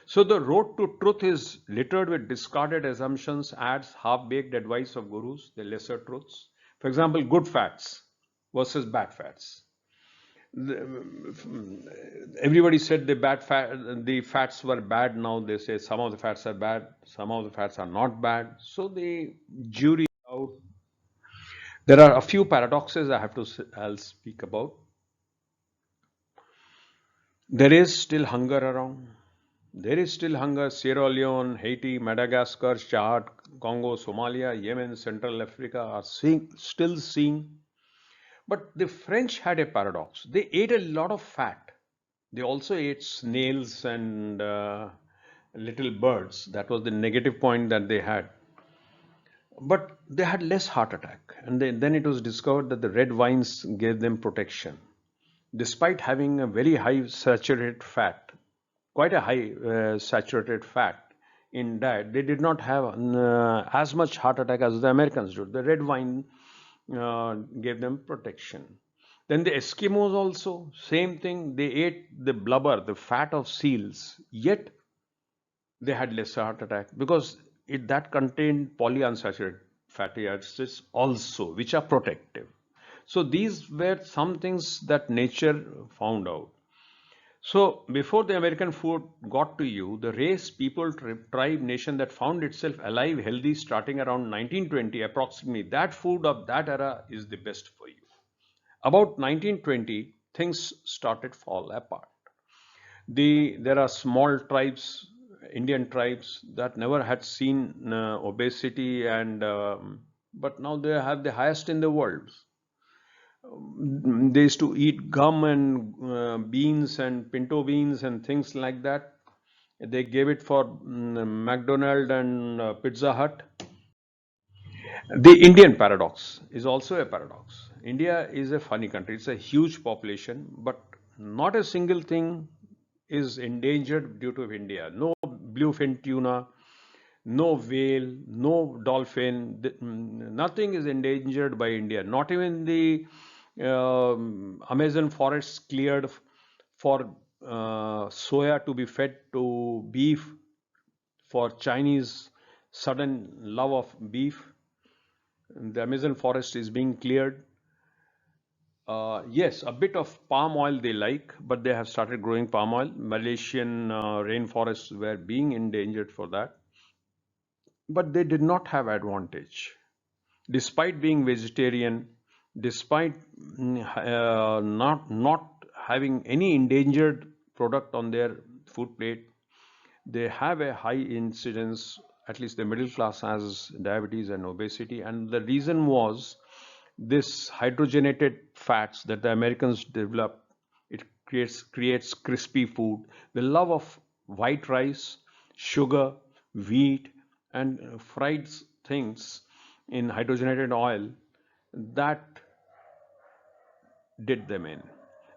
A: So the road to truth is littered with discarded assumptions, ads, half-baked advice of gurus, the lesser truths. For example, good fats versus bad fats. Everybody said the fats were bad. Now they say some of the fats are bad, some of the fats are not bad. So the jury out. There are a few paradoxes I'll speak about. There is still hunger around. There is still hunger. Sierra Leone, Haiti, Madagascar, Chad, Congo, Somalia, Yemen, Central Africa are still seeing. But the French had a paradox. They ate a lot of fat. They also ate snails and little birds. That was the negative point that they had. But they had less heart attack. And then it was discovered that the red wines gave them protection. Despite having a very high saturated fat, quite a high saturated fat in diet, they did not have as much heart attack as the Americans did. The red wine gave them protection. Then the Eskimos also, same thing. They ate the blubber, the fat of seals, yet they had less heart attack because that contained polyunsaturated fatty acids also, which are protective. So these were some things that nature found out. So before the American food got to you, the race, people, tribe, nation that found itself alive, healthy, starting around 1920, approximately, that food of that era is the best for you. About 1920, things started fall apart. There are small tribes, Indian tribes that never had seen obesity, and but now they have the highest in the world. They used to eat gum and beans and pinto beans and things like that. They gave it for McDonald's and Pizza Hut. The Indian paradox is also a paradox. India is a funny country. It's a huge population, but not a single thing is endangered due to India. No bluefin tuna, no whale, no dolphin, nothing is endangered by India. Not even the Amazon forests cleared for soya to be fed to beef, for Chinese sudden love of beef. The Amazon forest is being cleared. Yes, a bit of palm oil they like, but they have started growing palm oil. Malaysian rainforests were being endangered for that, but they did not have advantage. Despite being vegetarian, despite not having any endangered product on their food plate, they have a high incidence. At least the middle class has diabetes and obesity, and the reason was this hydrogenated fats that the Americans developed. It creates crispy food. The love of white rice, sugar, wheat, and fried things in hydrogenated oil, that did them in.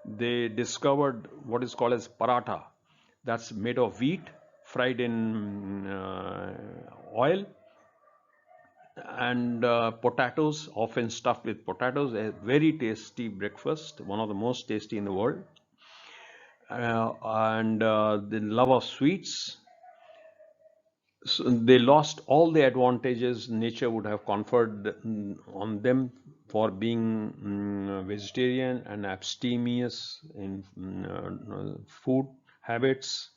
A: They discovered what is called as paratha, that's made of wheat, fried in oil, and potatoes, often stuffed with potatoes. A very tasty breakfast, one of the most tasty in the world. And the love of sweets. So they lost all the advantages nature would have conferred on them for being vegetarian and abstemious in food habits.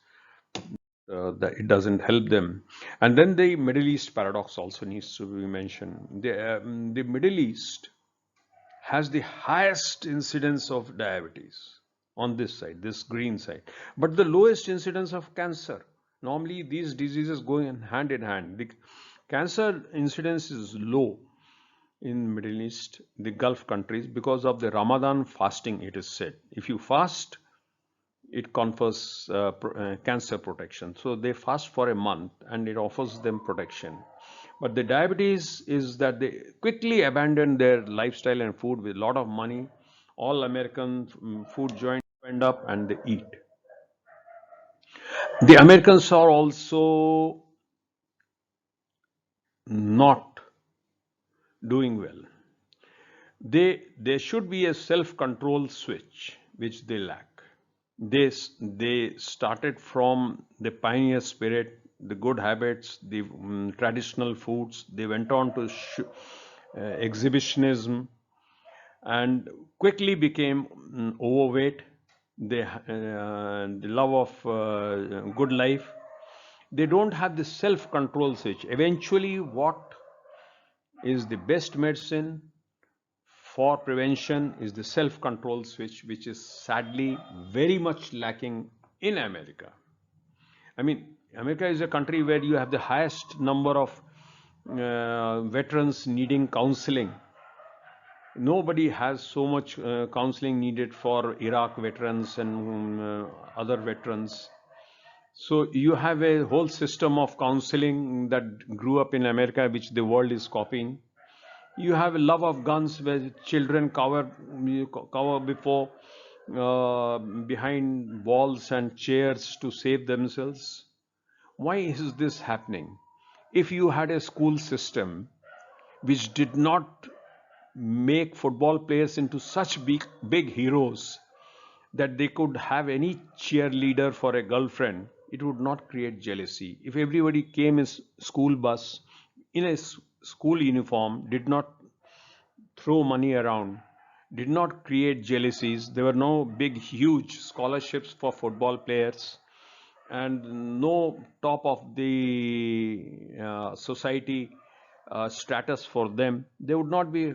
A: That it doesn't help them. And then the Middle East paradox also needs to be mentioned. The Middle East has the highest incidence of diabetes on this side, this green side, but the lowest incidence of cancer. Normally, these diseases go hand in hand. The cancer incidence is low in Middle East, the Gulf countries, because of the Ramadan fasting. It is said if you fast, it confers cancer protection. So they fast for a month and it offers them protection. But the diabetes is that they quickly abandon their lifestyle and food with a lot of money. All American food joints end up and they eat. The Americans are also not doing well. There should be a self-control switch, which they lack. They started from the pioneer spirit, the good habits, the traditional foods. They went on to exhibitionism and quickly became overweight. The love of good life. They don't have the self-control switch. Eventually, what is the best medicine for prevention is the self-control switch, which is sadly very much lacking in America. I mean, America is a country where you have the highest number of veterans needing counseling. Nobody has so much counseling needed for Iraq veterans and other veterans. So you have a whole system of counseling that grew up in America, which the world is copying. You have a love of guns where children cover before behind walls and chairs to save themselves. Why is this happening? If you had a school system which did not make football players into such big heroes that they could have any cheerleader for a girlfriend, it would not create jealousy. If everybody came in school bus in a school uniform, did not throw money around, did not create jealousies. There were no big, huge scholarships for football players, and no top of the society status for them. There would not be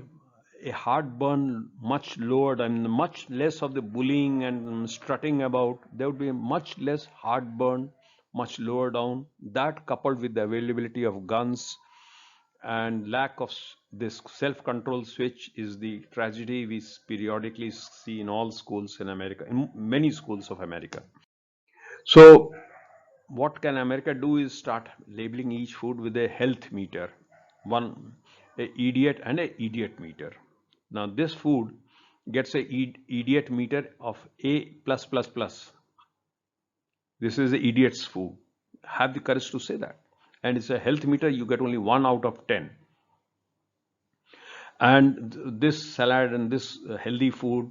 A: a heartburn much lowered and much less of the bullying and strutting about. There would be much less heartburn, much lower down. That coupled with the availability of guns and lack of this self-control switch is the tragedy we periodically see in all schools in America, in many schools of America. So what can America do is start labeling each food with a health meter, one a idiot and a idiot meter. Now this food gets a idiot meter of A plus plus plus. This is the idiot's food. Have the courage to say that. And it's a health meter, you get only 1 out of 10. And this salad and this healthy food,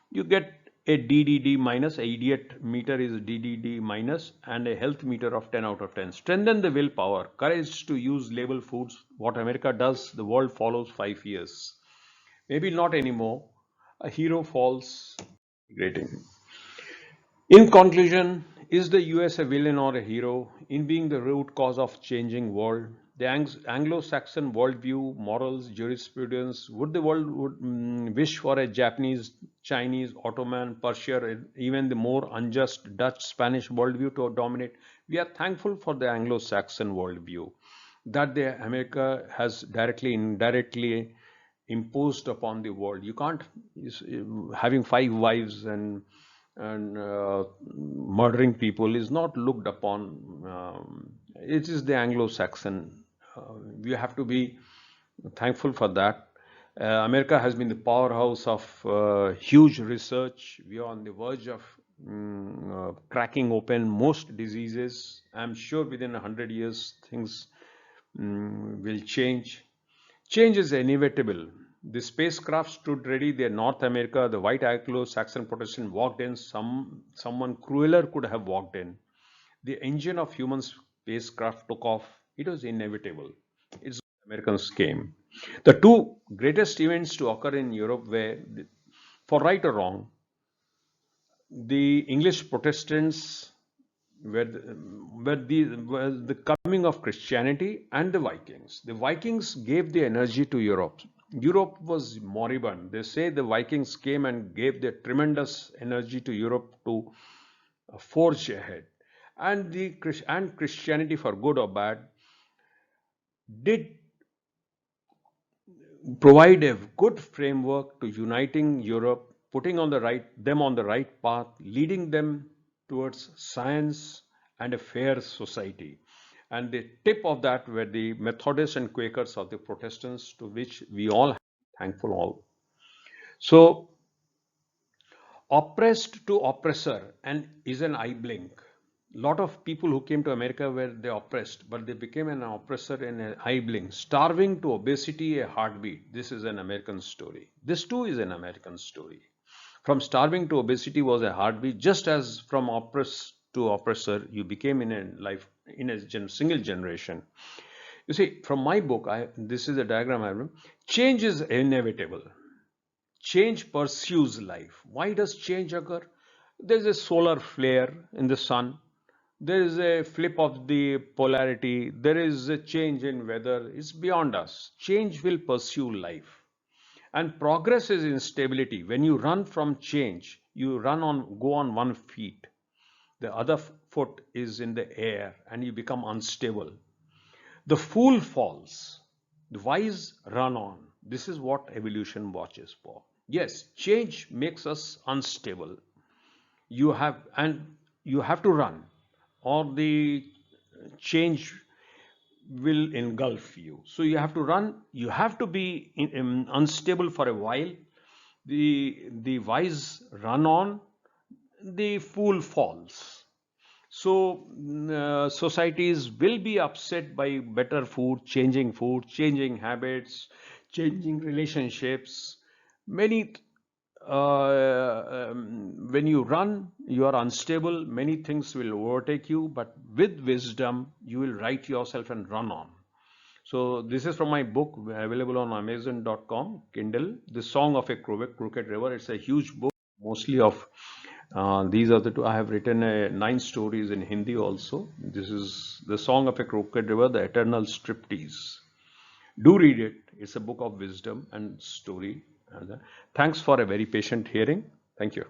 A: you get a DDD minus. A idiot meter is DDD minus, and a health meter of 10 out of 10. Strengthen the willpower, courage to use label foods. What America does, the world follows 5 years. Maybe not anymore. A hero falls. Rating. In conclusion, is the US a villain or a hero in being the root cause of changing world? The Anglo-Saxon worldview, morals, jurisprudence, would the world wish for a Japanese, Chinese, Ottoman, Persian, even the more unjust Dutch, Spanish worldview to dominate? We are thankful for the Anglo-Saxon worldview that the America has directly, indirectly imposed upon the world. You can't having 5 wives and murdering people is not looked upon. It is the Anglo-Saxon. We have to be thankful for that. America has been the powerhouse of huge research. We are on the verge of cracking open most diseases. I'm sure within 100 years things will change. Change is inevitable. The spacecraft stood ready. The North America, the white Anglo-Saxon Protestant walked in. Someone crueler could have walked in. The engine of human spacecraft took off. It was inevitable. It's Americans came. The two greatest events to occur in Europe were, for right or wrong, the English Protestants were the coming of Christianity and the Vikings. The Vikings gave the energy to Europe. Europe was moribund. They say the Vikings came and gave their tremendous energy to Europe to forge ahead. And Christianity, for good or bad, did provide a good framework to uniting Europe, putting them on the right path, leading them towards science and a fair society. And the tip of that were the Methodists and Quakers of the Protestants, to which we all are thankful all. So oppressed to oppressor and is an eye blink. lot of people who came to America were they oppressed, but they became an oppressor and a hireling, starving to obesity, a heartbeat. This is an American story. This too is an American story. From starving to obesity was a heartbeat, just as from oppressed to oppressor, you became in a life in a single generation. You see, from my book, this is a diagram I have. Change is inevitable. Change pursues life. Why does change occur? There is a solar flare in the sun. There is a flip of the polarity. There is a change in weather. It's beyond us. Change will pursue life. And progress is instability. When you run from change, you go on one feet. The other foot is in the air and you become unstable. The fool falls. The wise run on. This is what evolution watches for. Yes, change makes us unstable. You have to run, or the change will engulf you. So you have to run. You have to be unstable for a while. The wise run on. The fool falls. So societies will be upset by better food, changing habits, changing relationships. Many, when you run, you are unstable. Many things will overtake you, but with wisdom, you will right yourself and run on. So this is from my book, available on Amazon.com, Kindle. The Song of a Crooked River. It's a huge book, mostly of these are the two. I have written 9 stories in Hindi also. This is The Song of a Crooked River, The Eternal Striptease. Do read it. It's a book of wisdom and story. Thanks for a very patient hearing. Thank you.